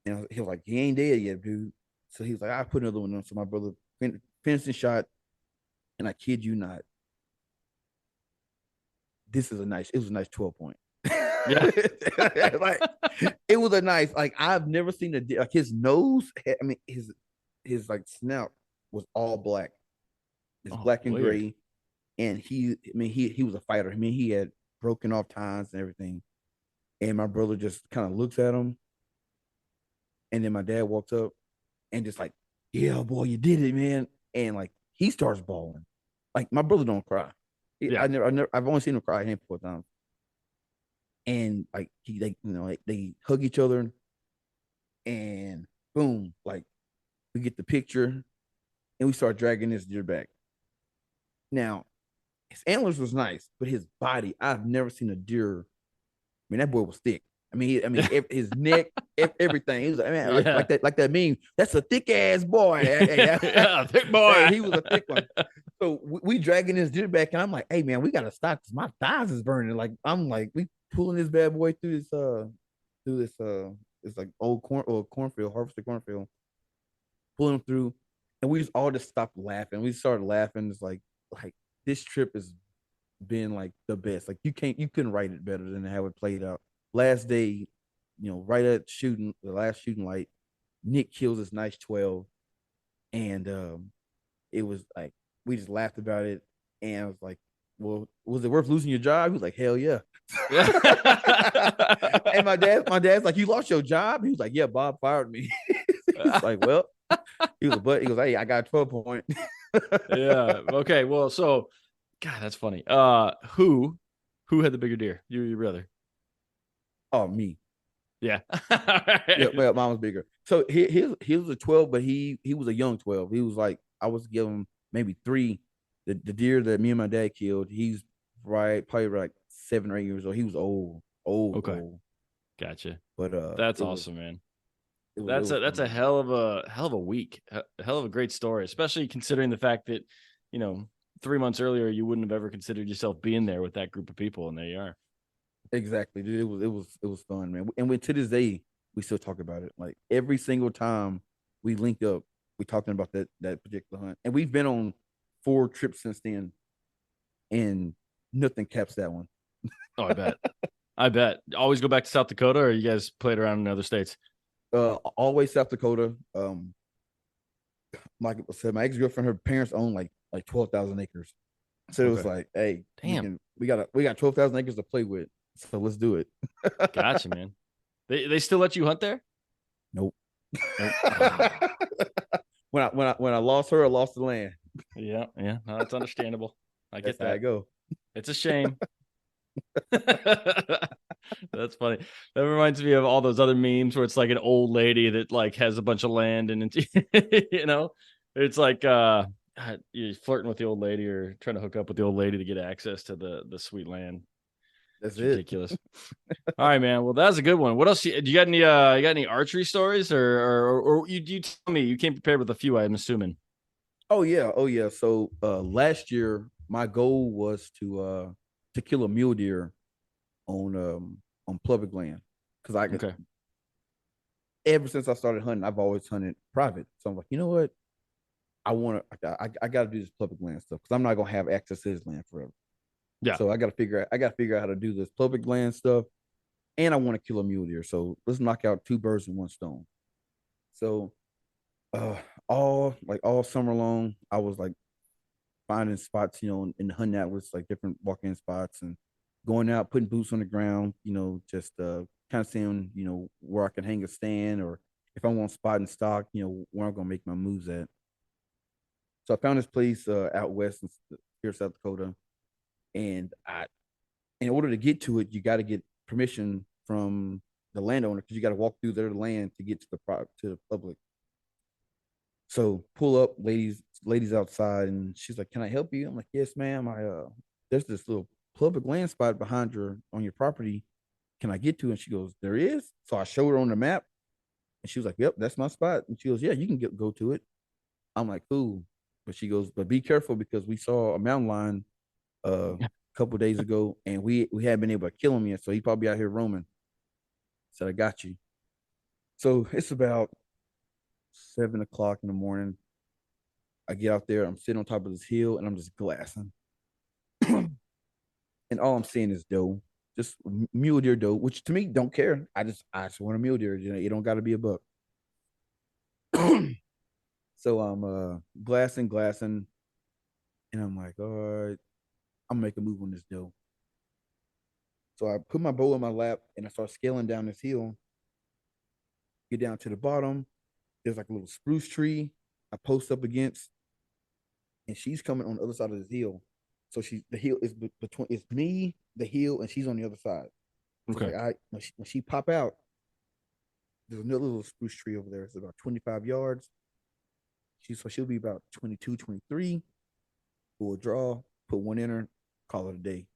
And he was like, he ain't dead yet, dude. So he was like, I put another one on. So my brother finished the shot. And I kid you not, it was a nice 12 point. Yeah. Like, it was a nice, I've never seen a deer, his nose, his like snout was all black. It's black and gray. And he was a fighter. He had broken off tines and everything. And my brother just kind of looks at him. And then my dad walks up and just like, yeah, boy, you did it, man. And like, he starts bawling. Like, my brother don't cry. Yeah. I've only seen him cry a handful of times. And like they hug each other, and boom, like we get the picture, and we start dragging this deer back. Now, his antlers was nice, but his body, I've never seen a deer. That boy was thick. His neck, everything. He was like that meme. That's a thick ass boy. Yeah, thick boy. He was a thick one. So we dragging this deer back, and I'm like, hey man, we gotta stop because my thighs is burning. Like I'm like, we pulling this bad boy through this it's like old cornfield, harvested cornfield, pulling him through, and we just all just stopped laughing. We started laughing. It's like this trip has been like the best. Like you couldn't write it better than how it played out. Last day, right at the last shooting light, Nick kills this nice 12, and it was like we just laughed about it, and I was like, well, was it worth losing your job? He was like, hell yeah. And my dad's like, you lost your job? He was like, yeah, Bob fired me. He's like, well, he goes, hey, I got 12 point. Yeah. Okay. Well, so God, that's funny. Who had the bigger deer? You or your brother? Oh, me. Yeah. Yeah, well, mine was bigger. So he was a 12, but he was a young 12. He was like, I was giving maybe 3. The deer that me and my dad killed, he's right, probably like 7 or 8 years old. He was Okay, old. gotcha. But That's awesome, man. it That's was a fun. hell of a week, a hell of a great story, especially considering the fact that, you know, 3 months earlier you wouldn't have ever considered yourself being there with that group of people, and there you are. Exactly, dude. It was fun, man. And to this day, we still talk about it. Like every single time we link up, we talking about that particular hunt. And we've been on 4 trips since then, and nothing caps that one. Oh, I bet. I bet. Always go back to South Dakota, or you guys played around in other states? Always South Dakota. Like I said, my ex girlfriend, her parents own like 12,000 acres. So it was Okay. like, hey, Damn. we got 12,000 acres to play with. So let's do it. Gotcha, man. They still let you hunt there? Nope. Nope. Ah. When I lost her, I lost the land. Yeah, yeah. No, that's understandable. I That's get how I that. go. It's a shame. That's funny. That reminds me of all those other memes where it's like an old lady that like has a bunch of land and it's, you know, it's like you're flirting with the old lady or trying to hook up with the old lady to get access to the sweet land. That's It's it. ridiculous. All right, man. Well, that's a good one. What else? Do you got any? You got any archery stories, or you tell me you came prepared with a few? I'm assuming. Oh yeah, oh yeah. So last year my goal was to kill a mule deer on public land because I could Okay. ever since I started hunting I've always hunted private. So I'm like, you know what? I got to do this public land stuff because I'm not gonna have access to this land forever. Yeah. So I got to figure out how to do this public land stuff, and I want to kill a mule deer. So let's knock out 2 birds with 1 stone. So uh all summer long I was like finding spots, in the hunting atlas, like different walk-in spots, and going out, putting boots on the ground, just kind of seeing, where I can hang a stand, or if I want spot and stock, where I'm gonna make my moves at. So I found this place out west here in South Dakota, and in order to get to it, you got to get permission from the landowner because you got to walk through their land to get to the public. So pull up, ladies outside, and she's like, "Can I help you?" I'm like, "Yes, ma'am. There's this little public land spot behind on your property. Can I get to?" And she goes, "There is." So I showed her on the map, and she was like, "Yep, that's my spot." And she goes, "Yeah, you can go to it." I'm like, "Cool," but she goes, "But be careful because we saw a mountain lion a couple of days ago, and we haven't been able to kill him yet, so he probably out here roaming." So I got you. So it's about 7 o'clock in the morning. I get out there, I'm sitting on top of this hill, and I'm just glassing. And all I'm seeing is doe, just mule deer doe, which to me don't care. I just want a mule deer. You don't got to be a buck. So I'm glassing, and I'm like, all right, I'm gonna make a move on this doe. So I put my bow in my lap, and I start scaling down this hill. Get down to the bottom. There's like a little spruce tree I post up against, and she's coming on the other side of this hill. So the hill is between it's me, the hill, and she's on the other side. So Okay. it's like when she pop out, there's another little spruce tree over there. It's about 25 yards. She'll be about 22, 23. Full draw, put one in her, call it a day.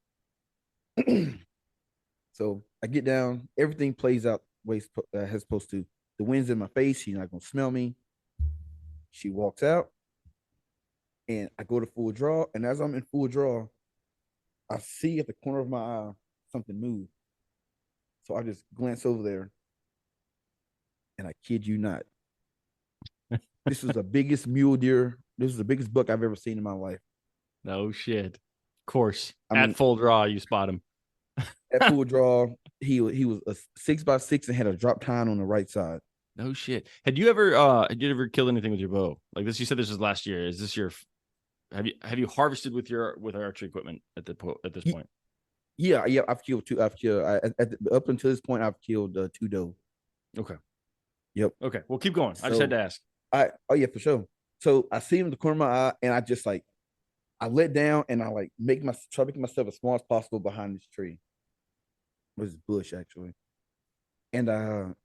So I get down, everything plays out way as supposed to. The wind's in my face. She's not gonna smell me. She walks out, and I go to full draw. And as I'm in full draw, I see at the corner of my eye something move. So I just glance over there, and I kid you not, this was the biggest mule deer. This is the biggest buck I've ever seen in my life. No shit. Of course. I At mean, full draw, you spot him. at full draw, he was a 6x6 and had a drop tine on the right side. No shit. Had you ever killed anything with your bow? Like this, you said this was last year. Is this your have you harvested with archery equipment at this point? Yeah. I've killed two. Up until this point, I've killed 2 doe. Okay. Yep. Okay. Well, keep going. I just had So to ask. oh yeah, for sure. So I see him in the corner of my eye, and I just like I let down, and I like try to make myself as small as possible behind this tree. It was bush actually, and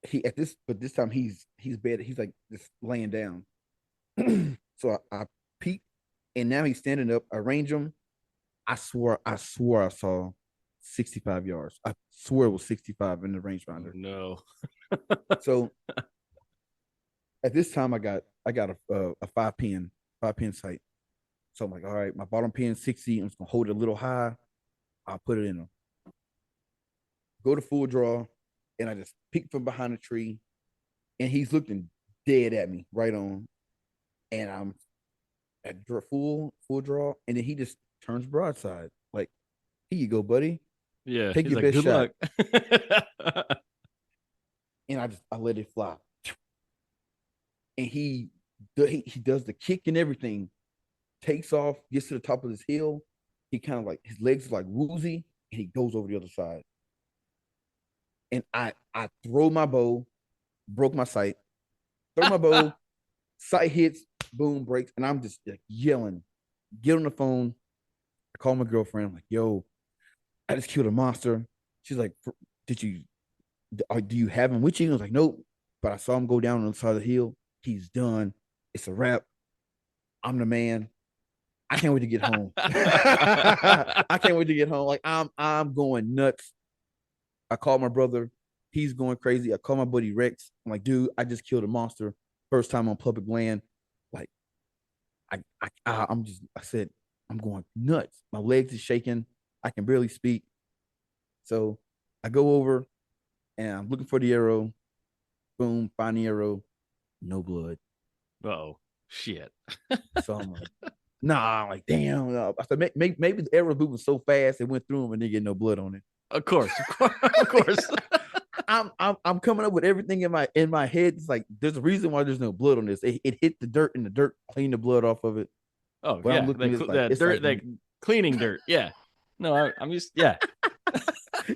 he at this but this time he's bed. He's like just laying down. So I peek, and now he's standing up. I range him. I swore I saw 65 yards. I swear it was 65 in the rangefinder. No. So at this time, I got a 5 pin sight. So I'm like, all right, my bottom pin 60. I'm just gonna hold it a little high. I'll put it in. Go to full draw, and I just peek from behind the tree, and he's looking dead at me, right on. And I'm at full draw, and then he just turns broadside. Like, here you go, buddy. Yeah. Take He's your like, best good shot. luck. And I let it fly. And he does the kick and everything, takes off, gets to the top of this hill. He kind of like his legs are like woozy, and he goes over the other side. And I throw my bow, broke my sight, throw my bow, sight hits, boom, breaks, and I'm just like yelling. Get on the phone. I call my girlfriend. I'm like, yo, I just killed a monster. She's like, did you do you have him with you? I was like, nope. But I saw him go down on the side of the hill. He's done. It's a wrap. I'm the man. I can't wait to get home. I can't wait to get home. Like I'm going nuts. I call my brother. He's going crazy. I call my buddy Rex. I'm like, dude, I just killed a monster. First time on public land. Like, I said, I'm going nuts. My legs is shaking. I can barely speak. So I go over and I'm looking for the arrow. Boom, find the arrow. No blood. Oh, shit. So I'm like, nah, I'm like, damn. I said, maybe the arrow moving so fast it went through him and didn't get no blood on it. Of course. Of course. I'm coming up with everything in my head. It's like there's a reason why there's no blood on this. It hit the dirt and the dirt cleaned the blood off of it. Oh, But yeah. I'm looking at That dirt, that cleaning dirt. Yeah. No, I'm used. Yeah.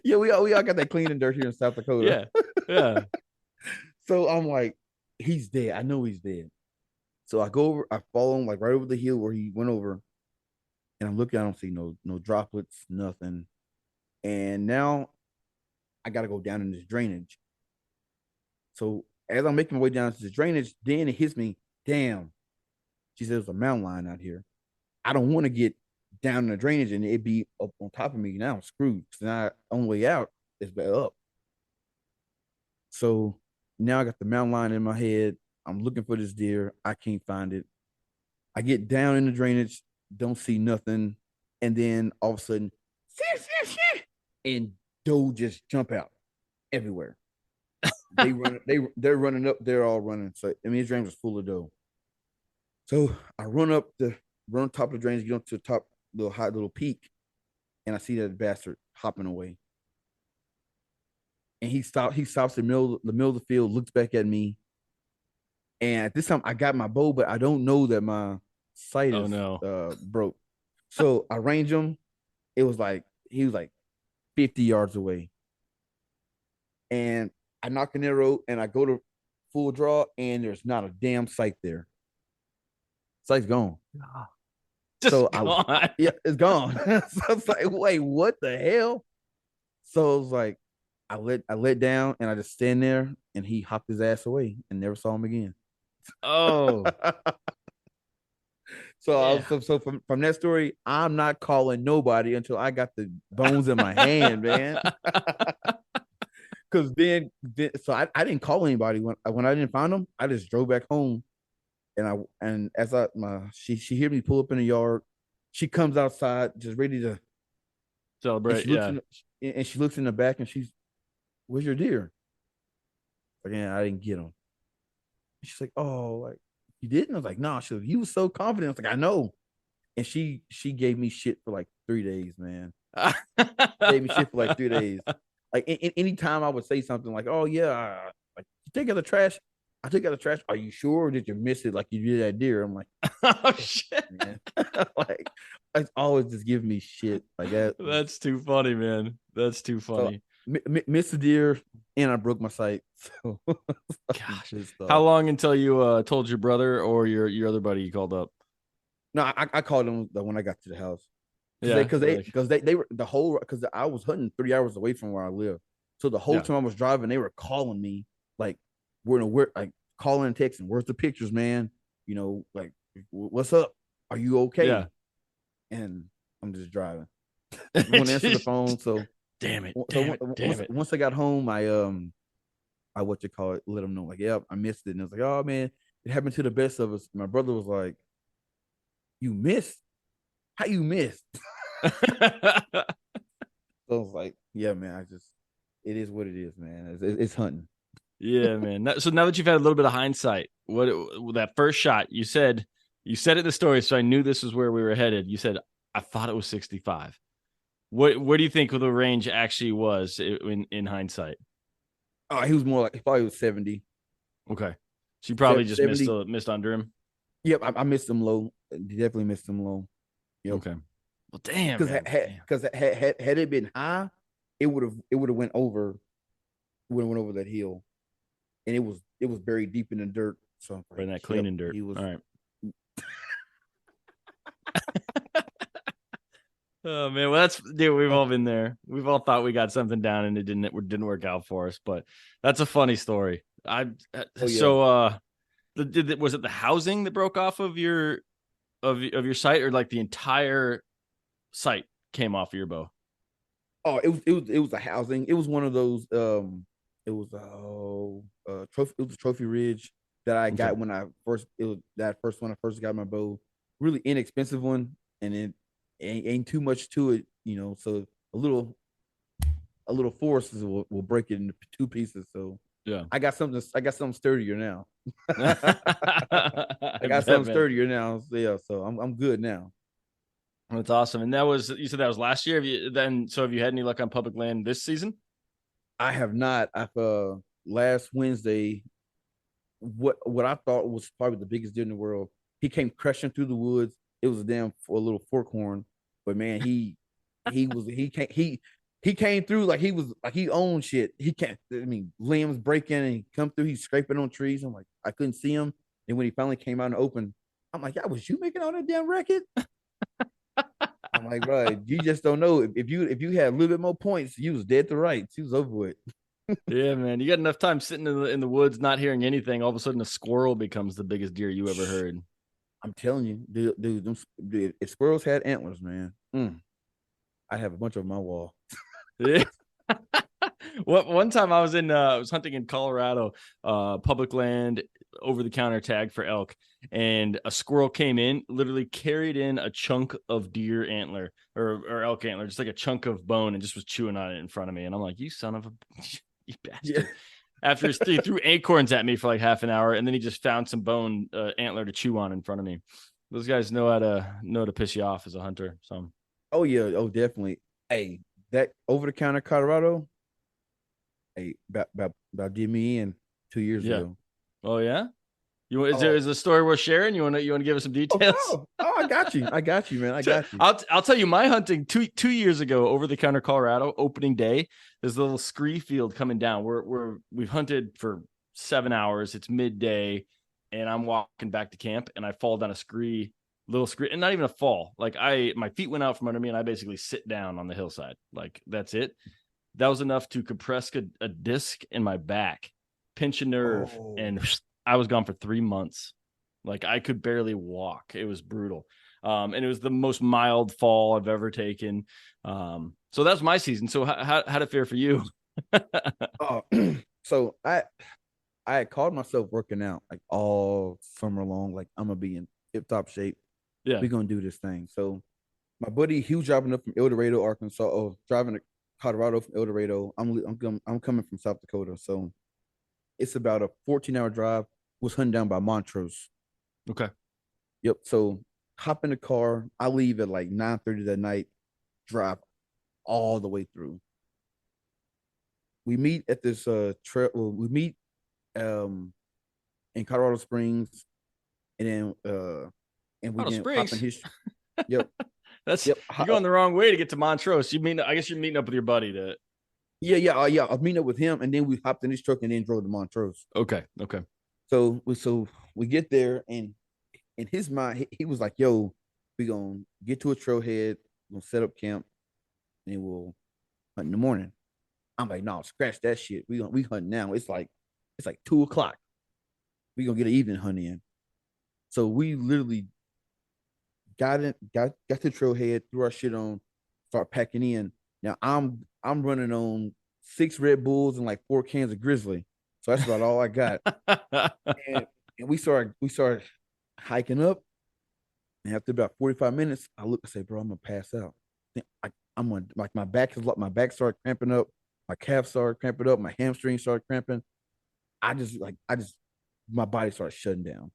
Yeah, we all got that cleaning dirt here in South Dakota. Yeah. Yeah. So I'm like, he's dead. I know he's dead. So I go over, I follow him like right over the hill where he went over, and I'm looking. I don't see no droplets, nothing. And now I got to go down in this drainage. So as I'm making my way down to this drainage, then it hits me. Damn, she says there's a mountain lion out here. I don't want to get down in the drainage and it be up on top of me. Now I'm screwed. So now only way out is back up. So now I got the mountain lion in my head. I'm looking for this deer. I can't find it. I get down in the drainage, don't see nothing, and then all of a sudden, and doe just jump out everywhere. They're running up. They're all running. So I mean, his drainage was full of doe. So I run on top of the drainage, get up to the top little high little peak, and I see that bastard hopping away. And he stops in the middle of the field, looks back at me. And at this time, I got my bow, but I don't know that my sight is broke. So I range him. He was like 50 yards away. And I knock an arrow and I go to full draw, and there's not a damn sight there. Sight's gone. Gone. Yeah, it's gone. So I was like, wait, what the hell? So I was like, I let down and I just stand there, and he hopped his ass away and never saw him again. Oh. So from that story, I'm not calling nobody until I got the bones in my hand, man. Because then so I didn't call anybody when I didn't find them. I just drove back home, and as she heard me pull up in the yard, she comes outside just ready to celebrate. And she looks in the back and she's, "Where's your deer?" Again, I didn't get him. She's like, "Oh, like you didn't?" I was like, "No." She was, "You was so confident." I was like, "I know." And she gave me shit for like 3 days, man. Gave me shit for like 3 days. Like anytime I would say something like, "Oh yeah, like you take out the trash," I took out the trash. Are you sure? Or did you miss it like you did that deer? I'm like, oh shit, man. Like it's always just giving me shit like that. That's too funny, man. That's too funny. So, missed the deer, and I broke my sight. So, gosh, how long until you told your brother or your other buddy you called up? No, I called them when I got to the house. Yeah, because they were because I was hunting 3 hours away from where I live. So the whole time I was driving, they were calling me like we're like calling and texting. Where's the pictures, man? You know, like what's up? Are you okay? Yeah. And I'm just driving. Won't answer the phone. So Damn it. once I got home, I what you call it, let them know like, yep, I missed it. And it was like, oh man, it happened to the best of us. My brother was like, you missed? How you missed? So I was like, yeah, man, it is what it is, man. It's hunting. Yeah, man. So now that you've had a little bit of hindsight, what that first shot, you said it in the story, so I knew this was where we were headed. You said, I thought it was 65. What do you think the range actually was in hindsight? Oh, he was more like, he probably was 70. Okay. So you probably just 70. missed under him. Yep, I missed him low. Definitely missed him low. Yep. Okay. Well, damn, Because man. had it been high, it would have went over that hill, and it was buried deep in the dirt. So Right in that cleaning dirt. He was All right. Oh man, well dude, we've all been there. We've all thought we got something down and it didn't work out for us, but that's a funny story. Was it the housing that broke off of your site, or like the entire site came off of your bow? Oh, it was a housing. It was one of those it was trophy, it was a trophy ridge that I got when I first it was that first one I first got my bow. Really inexpensive one, and it ain't too much to it, so a little force will break it into two pieces. So yeah, I got something sturdier now. I got something sturdier now. So, yeah, so I'm good now. That's awesome. And you said that was last year. Have you had any luck on public land this season? I have not. I've last Wednesday, what I thought was probably the biggest deer in the world, he came crashing through the woods. It was a little forkhorn, but man, he came through like he owned shit. He can't. I mean, limbs breaking and he come through. He's scraping on trees. I'm like, I couldn't see him. And when he finally came out in the open, I'm like, yeah, was you making all that damn racket? I'm like, bro, you just don't know. If you had a little bit more points, you was dead to rights. You was over with. Yeah, man. You got enough time sitting in the woods, not hearing anything. All of a sudden, a squirrel becomes the biggest deer you ever heard. I'm telling you, dude, if squirrels had antlers, man, I'd have a bunch of them on my wall. Yeah. One time I was hunting in Colorado, public land, over the counter tag for elk, and a squirrel came in, literally carried in a chunk of deer antler or elk antler, just like a chunk of bone, and just was chewing on it in front of me. And I'm like, you son of a you bastard. Yeah. After he threw acorns at me for like half an hour, and then he just found some bone antler to chew on in front of me. Those guys know how to piss you off as a hunter. So, oh yeah, oh definitely. Hey, that over the counter Colorado, hey, about did me in 2 years ago. Oh yeah. Is the story worth sharing? You want to give us some details? Oh, I got you, man. I got you. I'll tell you my hunting 2 years ago, over the counter Colorado, opening day. There's a little scree field coming down. We've hunted for 7 hours. It's midday, and I'm walking back to camp, and I fall down little scree, and not even a fall. Like my feet went out from under me, and I basically sit down on the hillside. Like that's it. That was enough to compress a disc in my back, pinch a nerve, and I was gone for 3 months. Like I could barely walk. It was brutal. And it was the most mild fall I've ever taken. So that's my season. So how did it fare for you? So I had called myself working out like all summer long. Like I'm gonna be in tip top shape. Yeah, we're gonna do this thing. So my buddy, he was driving up from El Dorado, Arkansas. Driving to Colorado from El Dorado. I'm coming from South Dakota. So it's about a 14-hour drive. Was hunting down by Montrose. Okay. Yep. So hop in the car. I leave at like 9:30 that night. Drive all the way through. We meet at this trail. We meet in Colorado Springs, and then and we then hop in his. Yep. You're going the wrong way to get to Montrose. I guess you're meeting up with your buddy to. Yeah. I was meeting up with him, and then we hopped in his truck and then drove to Montrose. Okay. So we get there, and in his mind, he was like, "Yo, we gonna get to a trailhead, we'll set up camp, and we'll hunt in the morning." I'm like, "No, scratch that shit. We hunt now. It's like 2:00. We gonna get an evening hunt in." So we literally got to the trailhead, threw our shit on, start packing in. Now I'm running on 6 Red Bulls and like 4 cans of Grizzly. So that's about all I got. And and we started hiking up. And after about 45 minutes, I look and say, bro, I'm gonna pass out. I'm gonna like my back started cramping up, my calves started cramping up, my hamstrings started cramping. I just my body started shutting down.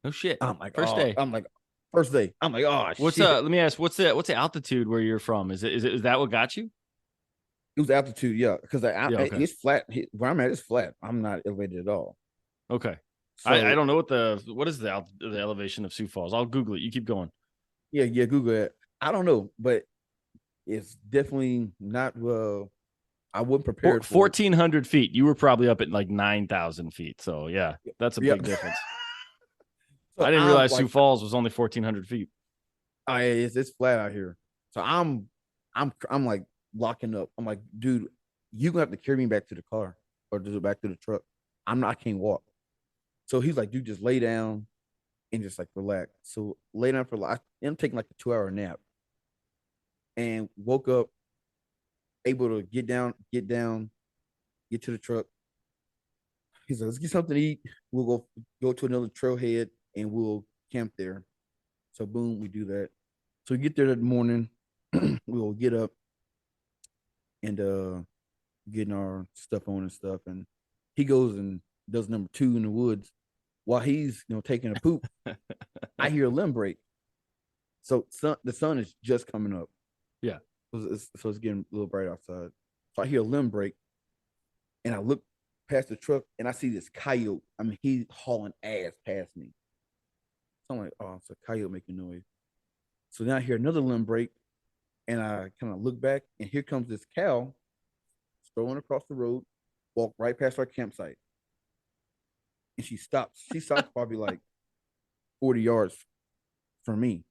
No shit. I'm like, First oh, day. I'm like, first day. I'm like, oh What's shit. let me ask, what's the altitude where you're from? Is that what got you? It was altitude, yeah, because Yeah, okay. it's flat. Where I'm at, it's flat. I'm not elevated at all. Okay. I So don't know what is the elevation of Sioux Falls. I'll Google it. You keep going. yeah, Google it. I don't know, but it's definitely not. I wasn't prepared for it. 1,400 feet. You were probably up at like 9,000 feet. So yeah, that's a Yep. big difference. So I didn't I'm realize Sioux like, Falls was only 1,400 feet. it's flat out here. So I'm like locking up. I'm like, dude, you gonna have to carry me back to the car or back to the truck. I can't walk. So he's like, dude, just lay down and just like relax. So lay down for like I'm taking like a 2 hour nap and woke up able to get to the truck. He's like, let's get something to eat. We'll go to another trailhead and we'll camp there. So boom, we do that. So we get there that morning. We'll get up and getting our stuff on and stuff. And he goes and does number 2 in the woods. While he's taking a poop, I hear a limb break. So the sun is just coming up. Yeah. So it's getting a little bright outside. So I hear a limb break, and I look past the truck, and I see this coyote. I mean, he's hauling ass past me. So I'm like, oh, it's a coyote making noise. So then I hear another limb break, and I kind of look back, and here comes this cow strolling across the road, walk right past our campsite, and she stops. She stops probably like 40 yards from me.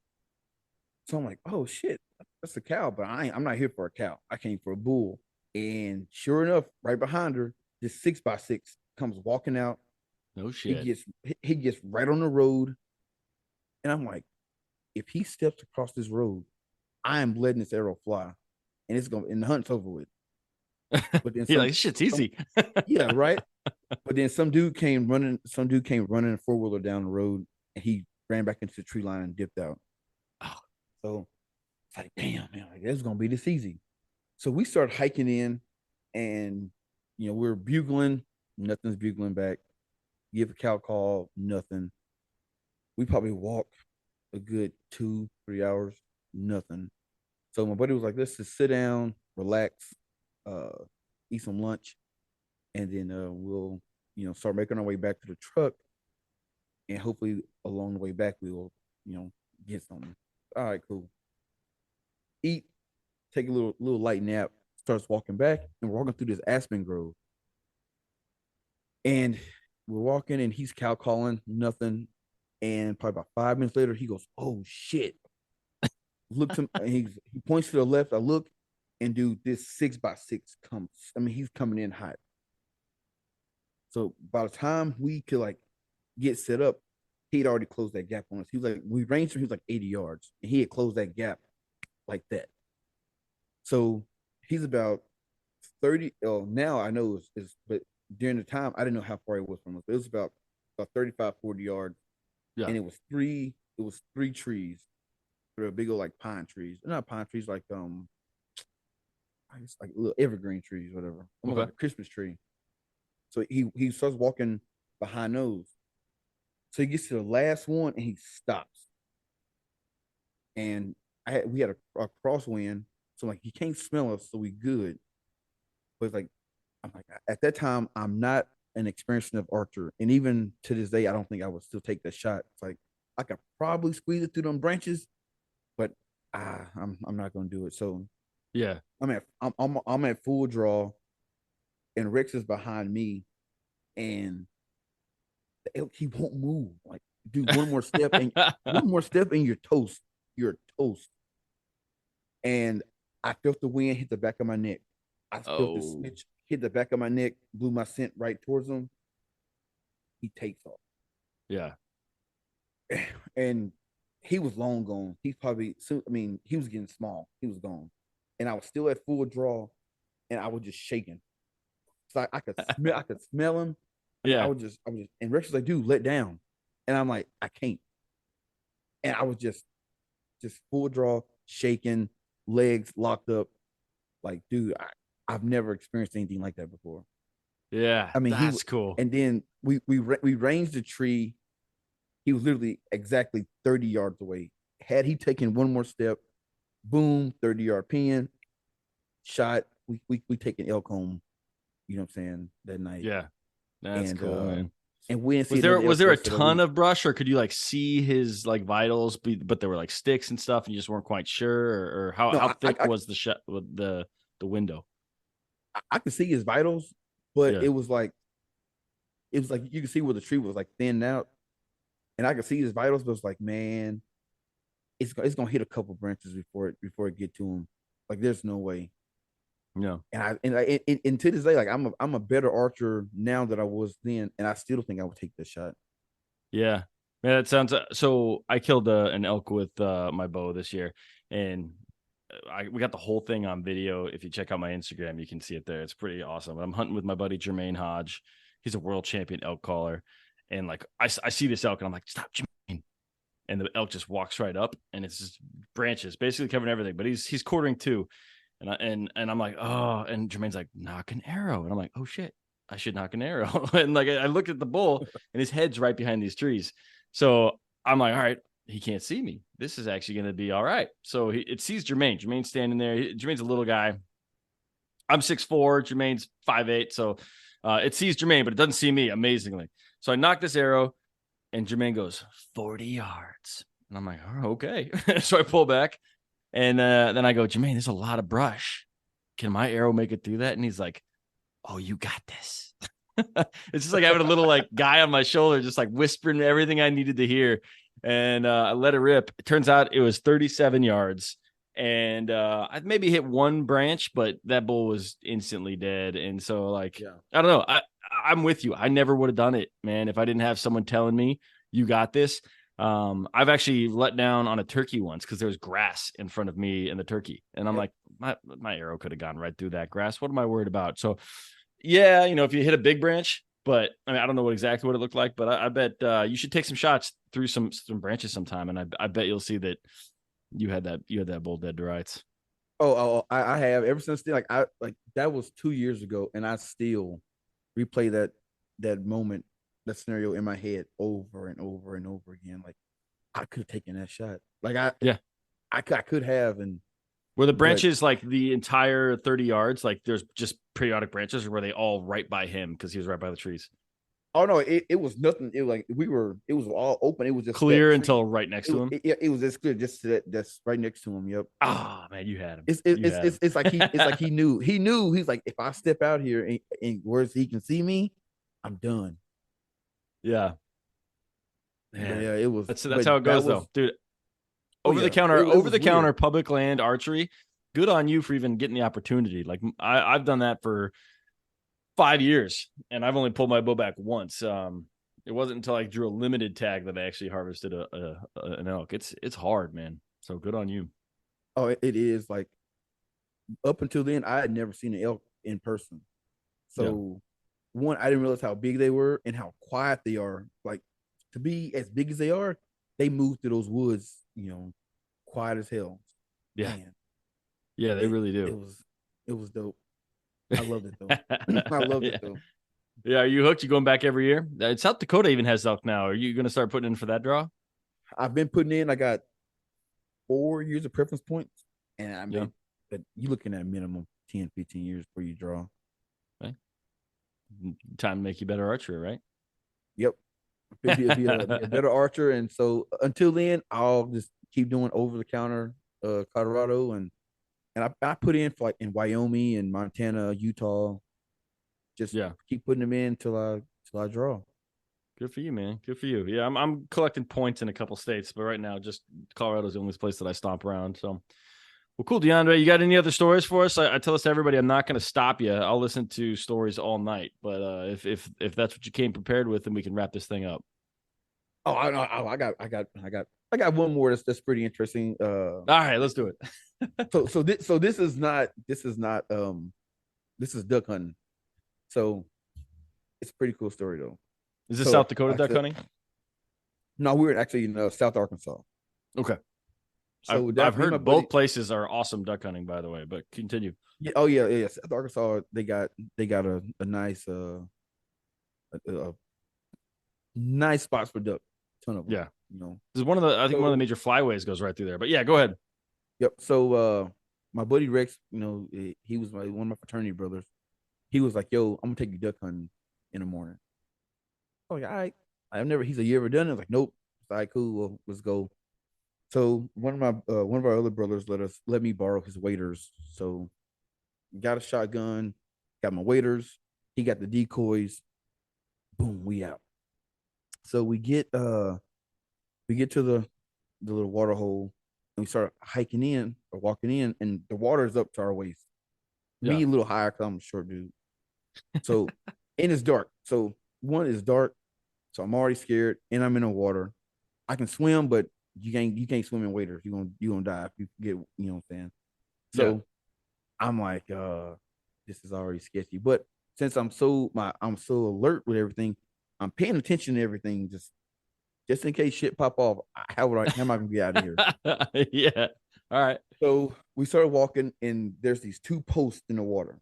So I'm like, oh shit, that's a cow, but I'm not here for a cow. I came for a bull. And sure enough, right behind her, this 6x6 comes walking out. No He shit. gets he gets right on the road. And I'm like, if he steps across this road, I am letting this arrow fly. And the hunt's over with. But then You're like, this shit's some easy. yeah, right. But then some dude came running a 4-wheeler down the road and he ran back into the tree line and dipped out. Oh, So it's like, damn, man, like, it's gonna be this easy. So we start hiking in, and we're bugling, nothing's bugling back. Give a cow call, nothing. We probably walk a good 2-3 hours, nothing. So my buddy was like, let's just sit down, relax, uh, eat some lunch, and then we'll start making our way back to the truck, and hopefully along the way back we will get something. All right, cool. Eat, take a little light nap, starts walking back, and we're walking through this aspen grove. And we're walking, and he's cow calling, nothing. And probably about 5 minutes later, he goes, "Oh shit!" Looks him, and he points to the left. I look, and dude, this 6x6 comes. I mean, he's coming in hot. So by the time we could like get set up, he'd already closed that gap on us. He was like, we ranged him. He was like 80 yards, and he had closed that gap like that. So he's about 30. Oh, now I know but during the time I didn't know how far he was from us. It was about 35, 40 yards. yeah. And it was three trees. They were big old like pine trees. Not pine trees, like I guess like little evergreen trees, whatever. Almost Okay. like a Christmas tree. So he starts walking behind those. So he gets to the last one and he stops. And we had a crosswind. So like he can't smell us, so we good. But it's like I'm like at that time I'm not an experienced enough archer, and even to this day I don't think I would still take that shot. It's like I could probably squeeze it through them branches, but I'm not gonna do it. So Yeah. I'm at full draw, and Rex is behind me, and the elk, he won't move. Like, dude, one more step and you're toast. You're toast. And I felt the wind hit the back of my neck. I felt the Oh, snitch hit the back of my neck, blew my scent right towards him. He takes off. yeah. And he was long gone. He's probably so. I mean, he was getting small. He was gone, and I was still at full draw, and I was just shaking. So I could smell him. I mean, Yeah. and Rex was like, dude, let down. And I'm like, I can't. And I was just full draw, shaking, legs locked up. Like, dude, I've never experienced anything like that before. Yeah. I mean, That's cool. and then we ranged the tree. He was literally exactly 30 yards away. Had he taken one more step, boom, 30-yard pin, shot. We take an elk home, you know what I'm saying, that night. Yeah. That's and cool, man. and we didn't see Was there a elk for that ton week. of brush, or could you like see his like vitals, but there were like sticks and stuff, and you just weren't quite sure, or how No, thick was the the window? I could see his vitals, but Yeah. it was like you could see where the tree was like thinned out, and I could see his vitals, but it's like, man, it's gonna hit a couple branches before it get to him. Like, there's no way. Yeah. And to this day, like I'm a better archer now than I was then, and I still think I would take this shot. Yeah. Man, that sounds so. I killed an elk with my bow this year, and we got the whole thing on video. If you check out my Instagram, you can see it there. It's pretty awesome. I'm hunting with my buddy Jermaine Hodge. He's a world champion elk caller, and like I see this elk, and I'm like, stop, Jermaine. And the elk just walks right up, and it's just branches, basically covering everything. But he's quartering too, and I'm like, oh, and Jermaine's like, knock an arrow, and I'm like, oh shit, I should knock an arrow. And like I looked at the bull, and his head's right behind these trees, so I'm like, all right, he can't see me. This is actually going to be all right. So it sees Jermaine. Jermaine's standing there. Jermaine's a little guy. I'm 6'4". Jermaine's 5'8". So it sees Jermaine, but it doesn't see me, amazingly. So I knock this arrow, and Jermaine goes 40 yards. And I'm like, oh, okay. So I pull back, and then I go, Jermaine, there's a lot of brush. Can my arrow make it through that? And he's like, oh, you got this. It's just like having a little like guy on my shoulder, just like whispering everything I needed to hear. And I let it rip. It turns out it was 37 yards. And I maybe hit one branch, but that bull was instantly dead. And so, like, Yeah. I don't know. I'm with you. I never would have done it, man, if I didn't have someone telling me you got this. I've actually let down on a turkey once because there was grass in front of me and the turkey. And I'm like, my arrow could have gone right through that grass. What am I worried about? So, yeah, if you hit a big branch, but I mean, I don't know exactly what it looked like, but I bet you should take some shots through some branches sometime, and I bet you'll see that you had that bull dead to rights. I have ever since then. Like that was 2 years ago, and I still replay that moment, that scenario in my head over and over and over again. Like, I could have taken that shot. Like I could have. And were the branches like the entire 30 yards? Like there's just periodic branches, or were they all right by him because he was right by the trees? Oh no, it was nothing. It was like it was all open. It was just clear until right next to him. It was just clear, just that's right next to him. Yep. Ah, man, you had him. It's like he knew. He's like, if I step out here and where he can see me, I'm done. Yeah. Man. Yeah, it was. That's how it goes, though, dude. Over the counter public land archery. Good on you for even getting the opportunity. Like I've done that for 5 years, and I've only pulled my bow back once. It wasn't until I drew a limited tag that I actually harvested an elk. It's hard, man. So good on you. Oh, it is. Like, up until then, I had never seen an elk in person. So, one, I didn't realize how big they were and how quiet they are. Like, to be as big as they are, they move through those woods, quiet as hell. Yeah. Man. Yeah, they really do. It was dope. I loved it though. I loved it though. Yeah, are you hooked? You going back every year? South Dakota even has elk now. Are you going to start putting in for that draw? I've been putting in. I got 4 years of preference points, and but you're looking at a minimum 10, 15 years before you draw. Okay. Time to make you better archer, right? Yep. Be a better archer, and so until then, I'll just keep doing over the counter, Colorado, and I put in for like in Wyoming and Montana, Utah. Just keep putting them in till I draw. Good for you, man. Good for you. Yeah, I'm collecting points in a couple states, but right now just Colorado's the only place that I stomp around. So, well, cool, DeAndre. You got any other stories for us? I tell this to everybody, I'm not going to stop you. I'll listen to stories all night, but if that's what you came prepared with, then we can wrap this thing up. Oh, I got I got one more that's pretty interesting. All right, let's do it. This is not this is duck hunting. So it's a pretty cool story though. Is this So South Dakota like duck hunting? no, we were actually in South Arkansas. Okay. So I've heard both places are awesome duck hunting, by the way, but continue. Yeah, oh yeah. South Arkansas, they got a nice a nice spots for duck. Ton of them. Yeah. You know. This is one of the major flyways goes right through there. But yeah, go ahead. Yep. So my buddy Rex, he was one of my fraternity brothers. He was like, "Yo, I'm gonna take you duck hunting in the morning." I was like, "All right." He's like, "You ever done it?" I was like, "Nope." All right, cool. Well, let's go. So one of our other brothers let me borrow his waders. So got a shotgun, got my waders. He got the decoys. Boom, we out. So we get to the little water hole, and we start hiking in or walking in, and the water is up to our waist. Yeah. Me a little higher because I'm a short dude. So and it's dark. So one is dark, so I'm already scared, and I'm in the water. I can swim, but you can't swim in waders. You're gonna die if you get, you know what I'm saying. So yeah. I'm like, this is already sketchy. But since I'm so alert with everything, I'm paying attention to everything just in case shit pop off. How am I gonna get out of here? Yeah. All right. So we started walking, and there's these two posts in the water.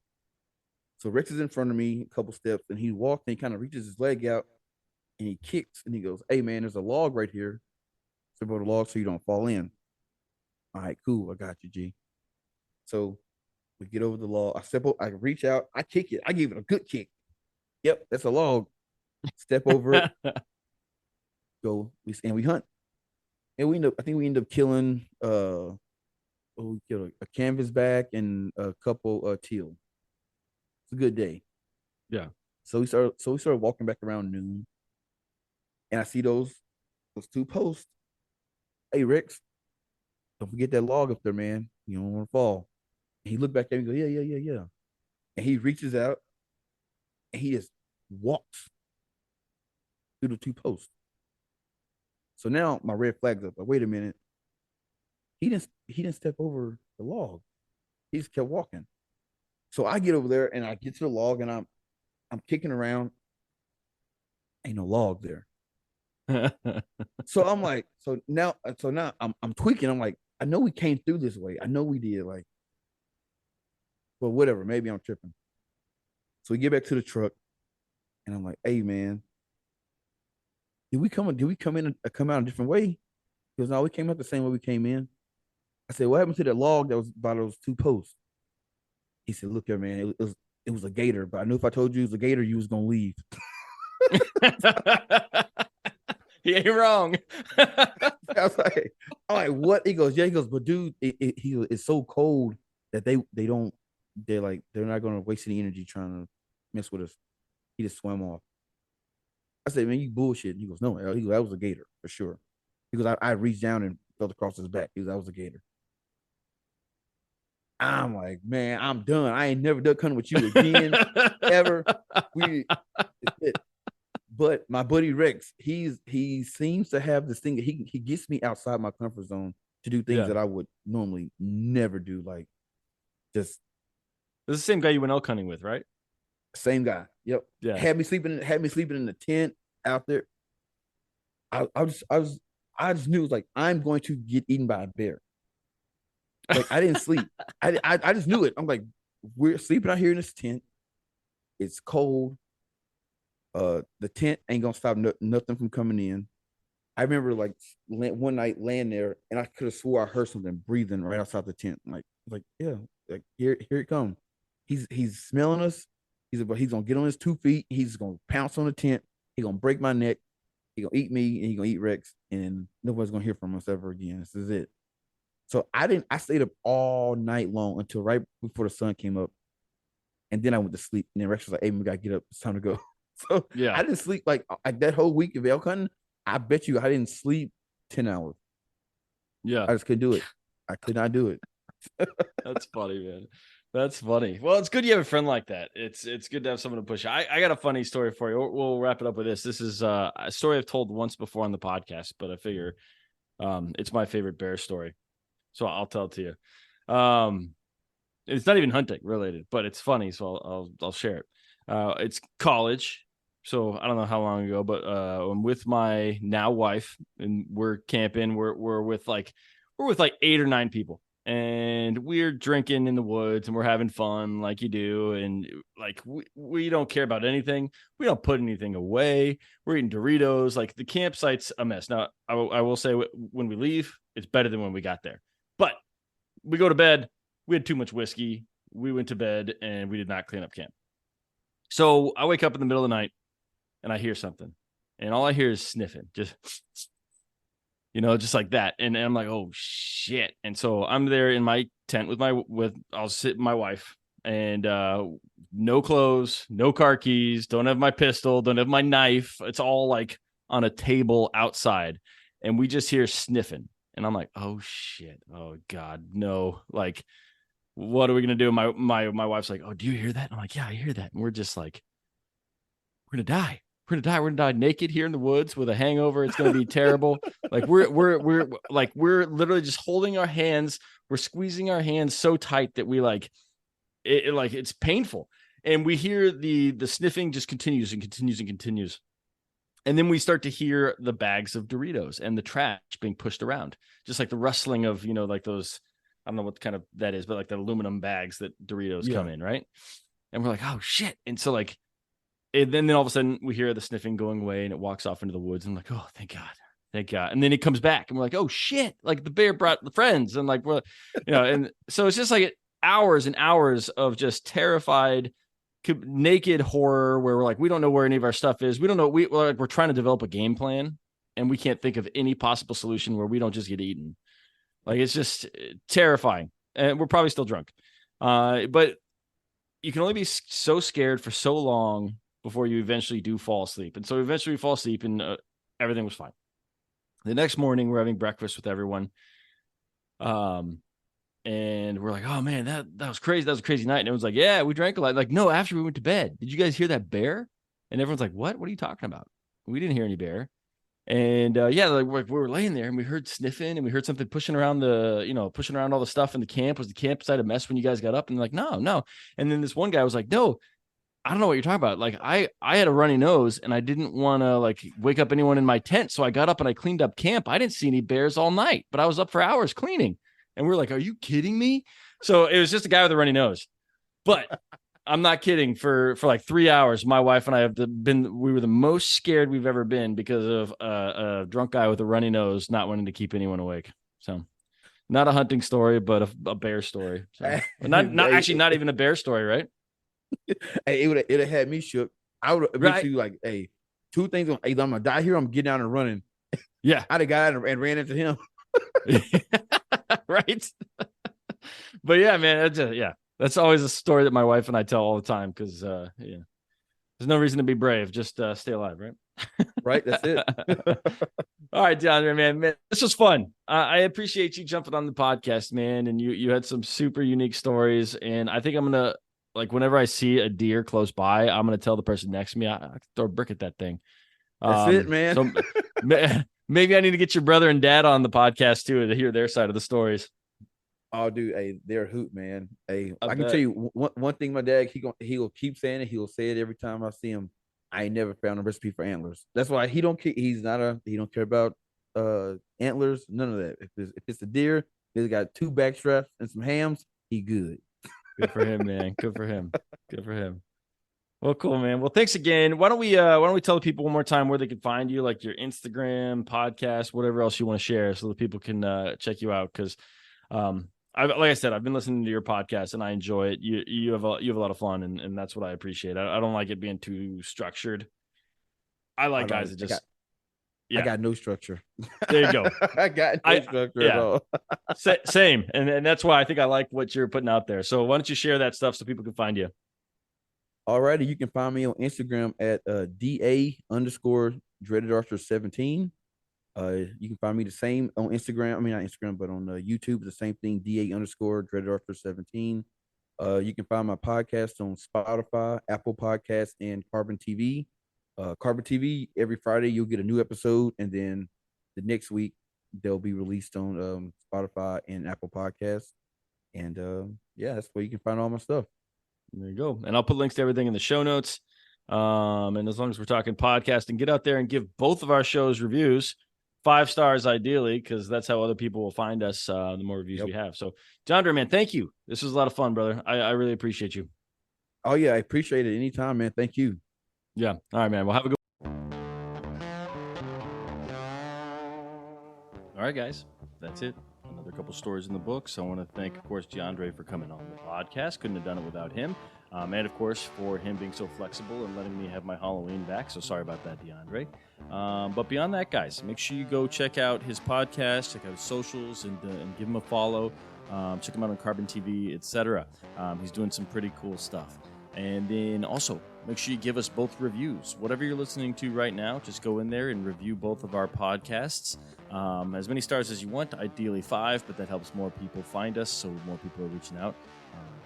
So Rex is in front of me, a couple steps, and he walks and he kind of reaches his leg out and he kicks and he goes, "Hey man, there's a log right here. Step over the log so you don't fall in." All right, cool. I got you, G. So we get over the log. I reach out, I kick it. I give it a good kick. Yep, that's a log. Step over it. And we hunt. And I think we end up killing we killed a canvasback and a couple teal. It's a good day. Yeah. So we started walking back around noon. And I see those two posts. "Hey Rex, don't forget that log up there, man. You don't want to fall." And he looked back at me and goes, "Yeah. And he reaches out and he just walks through the two posts. So now my red flag's up. Like, wait a minute. He didn't step over the log. He just kept walking. So I get over there and I get to the log and I'm kicking around. Ain't no log there. So I'm like, so now I'm tweaking. I'm like, I know we came through this way. I know we did, like, but whatever. Maybe I'm tripping. So we get back to the truck, and I'm like, "Hey man, did we come in and come out a different way?" He goes, "No, we came out the same way we came in." I said, "What happened to that log that was by those two posts?" He said, "Look here, man, it was a gator, but I knew if I told you it was a gator, you was gonna leave." He ain't wrong. I was like, "What?" He goes, "Yeah." He goes, "But dude, it's so cold that they're not gonna waste any energy trying to mess with us." He just swam off. I said, "Man, you bullshit." He goes, "No." He goes, "That was a gator for sure." He goes, I reached down and felt across his back. He goes, "That was a gator." I'm like, "Man, I'm done. I ain't never duck hunting with you again, ever." But my buddy Rex, he seems to have this thing. He gets me outside my comfort zone to do things that I would normally never do. Like, just this is the same guy you went elk hunting with, right? Same guy. Yep. Yeah. Had me sleeping in the tent out there. I just knew it was like, I'm going to get eaten by a bear. Like, I didn't sleep. I just knew it. I'm like, we're sleeping out here in this tent. It's cold. The tent ain't gonna stop nothing from coming in. I remember like one night laying there, and I could have swore I heard something breathing right outside the tent. Like yeah, like here it comes. He's smelling us. He's gonna get on his 2 feet. He's gonna pounce on the tent. He's gonna break my neck. He's gonna eat me, and he's gonna eat Rex, and nobody's gonna hear from us ever again. This is it. So I stayed up all night long until right before the sun came up, and then I went to sleep. And then Rex was like, "Hey, we gotta get up. It's time to go." So yeah, I didn't sleep like that whole week of elk hunting. I bet you I didn't sleep 10 hours. Yeah, I just couldn't do it. I could not do it. That's funny, man. That's funny. Well, it's good you have a friend like that. It's good to have someone to push. I got a funny story for you. We'll wrap it up with this. This is a story I've told once before on the podcast, but I figure It's my favorite bear story, so I'll tell it to you. It's not even hunting related, but it's funny, so I'll share it. It's college, so I don't know how long ago, but I'm with my now wife, and we're camping. We're with like 8 or 9 people, and we're drinking in the woods, and we're having fun like you do, and like we don't care about anything. We don't put anything away. We're eating Doritos. Like the campsite's a mess. Now I will say when we leave, it's better than when we got there, but we go to bed. We had too much whiskey. We went to bed and we did not clean up camp. So I wake up in the middle of the night and I hear something, and all I hear is sniffing, just just like that. And I'm like, oh shit. And so I'm there in my tent I'll sit with my wife, and no clothes, no car keys, don't have my pistol, don't have my knife. It's all like on a table outside, and we just hear sniffing. And I'm like, oh shit, oh god, no, like, what are we gonna do? My wife's like, oh, do you hear that? I'm like, yeah, I hear that. And we're just like, we're gonna die. We're gonna die naked here in the woods with a hangover. It's gonna be terrible. Like we're literally just holding our hands. We're squeezing our hands so tight that we like it's painful. And we hear the sniffing just continues and continues and continues. And then we start to hear the bags of Doritos and the trash being pushed around, just like the rustling of, like those, I don't know what kind of that is, but like the aluminum bags that Doritos come in, right? And we're like, oh shit. And so like, and then all of a sudden we hear the sniffing going away, and it walks off into the woods. And I'm like, oh, thank God. Thank God. And then it comes back, and we're like, oh shit. Like the bear brought the friends. And like, we're, and so it's just like hours and hours of just terrified, naked horror where we're like, we don't know where any of our stuff is. We don't know. We're trying to develop a game plan, and we can't think of any possible solution where we don't just get eaten. Like, it's just terrifying, and we're probably still drunk. But you can only be so scared for so long before you eventually do fall asleep. And so eventually we fall asleep, and everything was fine. The next morning we're having breakfast with everyone. And we're like, oh man, that was crazy. That was a crazy night. And everyone's like, yeah, we drank a lot. Like, no, after we went to bed, did you guys hear that bear? And everyone's like, what are you talking about? We didn't hear any bear. And yeah, like we were laying there, and we heard sniffing, and we heard something pushing around pushing around all the stuff in the camp. Was the campsite a mess when you guys got up? And like, no. And then this one guy was like, no, I don't know what you're talking about. Like, I had a runny nose, and I didn't want to like wake up anyone in my tent. So I got up and I cleaned up camp. I didn't see any bears all night, but I was up for hours cleaning. And we're like, are you kidding me? So it was just a guy with a runny nose. But I'm not kidding. For like 3 hours, my wife and I we were the most scared we've ever been because of a drunk guy with a runny nose not wanting to keep anyone awake. So not a hunting story, but a bear story. So, not even a bear story, right? Hey, it have had me shook. I would eventually like, hey, two things. Either I'm gonna die here, I'm getting out and running. Yeah, I'd have got out and ran into him. Right. But yeah, man, that's always a story that my wife and I tell all the time, because there's no reason to be brave, just stay alive, right? Right, that's it. All right, DeAndre, man, this was fun. I appreciate you jumping on the podcast, man, and you had some super unique stories, and I think I'm gonna, like, whenever I see a deer close by, I'm gonna tell the person next to me, I throw a brick at that thing. That's it, man. So maybe I need to get your brother and dad on the podcast too to hear their side of the stories. Oh, dude, hey, they're a hoot, man. Hey, I can tell you one thing. My dad, he'll keep saying it. He'll say it every time I see him. I ain't never found a recipe for antlers. That's why he don't care about antlers. None of that. If it's a deer, he's got 2 back straps and some hams. He good. Good for him, man. Good for him. Good for him. Well, cool, man. Well, thanks again. Why don't we tell the people one more time where they can find you, like your Instagram, podcast, whatever else you want to share, so that people can check you out. Because, like I said, I've been listening to your podcast and I enjoy it. You have a lot of fun, and that's what I appreciate. I don't like it being too structured. I like guys that just. I got no structure. There you go. I got no structure at all. Same. And that's why I think I like what you're putting out there. So why don't you share that stuff so people can find you? Alrighty, you can find me on Instagram at DA_DreadedArcher17. You can find me the same on Instagram. I mean, not Instagram, but on YouTube, the same thing, DA_DreadedArcher17. You can find my podcast on Spotify, Apple Podcasts, and Carbon TV. Carbon TV, every Friday you'll get a new episode, and then the next week they'll be released on Spotify and Apple Podcasts. And yeah, that's where you can find all my stuff. There you go. And I'll put links to everything in the show notes. And as long as we're talking podcasting, get out there and give both of our shows reviews, 5 stars ideally, because that's how other people will find us the more reviews we have. So, DeAndre, man, thank you. This was a lot of fun, brother. I really appreciate you. Oh, yeah, I appreciate it. Anytime, man. Thank you. Yeah. All right, man. Well, have a good All right, guys. That's it. Another couple stories in the books. I want to thank, of course, DeAndre for coming on the podcast. Couldn't have done it without him. And, of course, for him being so flexible and letting me have my Halloween back. So sorry about that, DeAndre. But beyond that, guys, make sure you go check out his podcast, check out his socials, and give him a follow. Check him out on Carbon TV, etc. He's doing some pretty cool stuff. And then also, make sure you give us both reviews. Whatever you're listening to right now, just go in there and review both of our podcasts. As many stars as you want, ideally 5, but that helps more people find us, so more people are reaching out,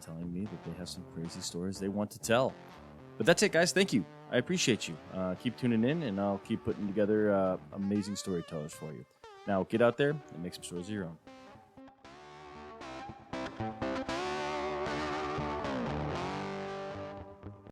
telling me that they have some crazy stories they want to tell. But that's it, guys. Thank you. I appreciate you. Keep tuning in, and I'll keep putting together amazing storytellers for you. Now, get out there and make some stories of your own.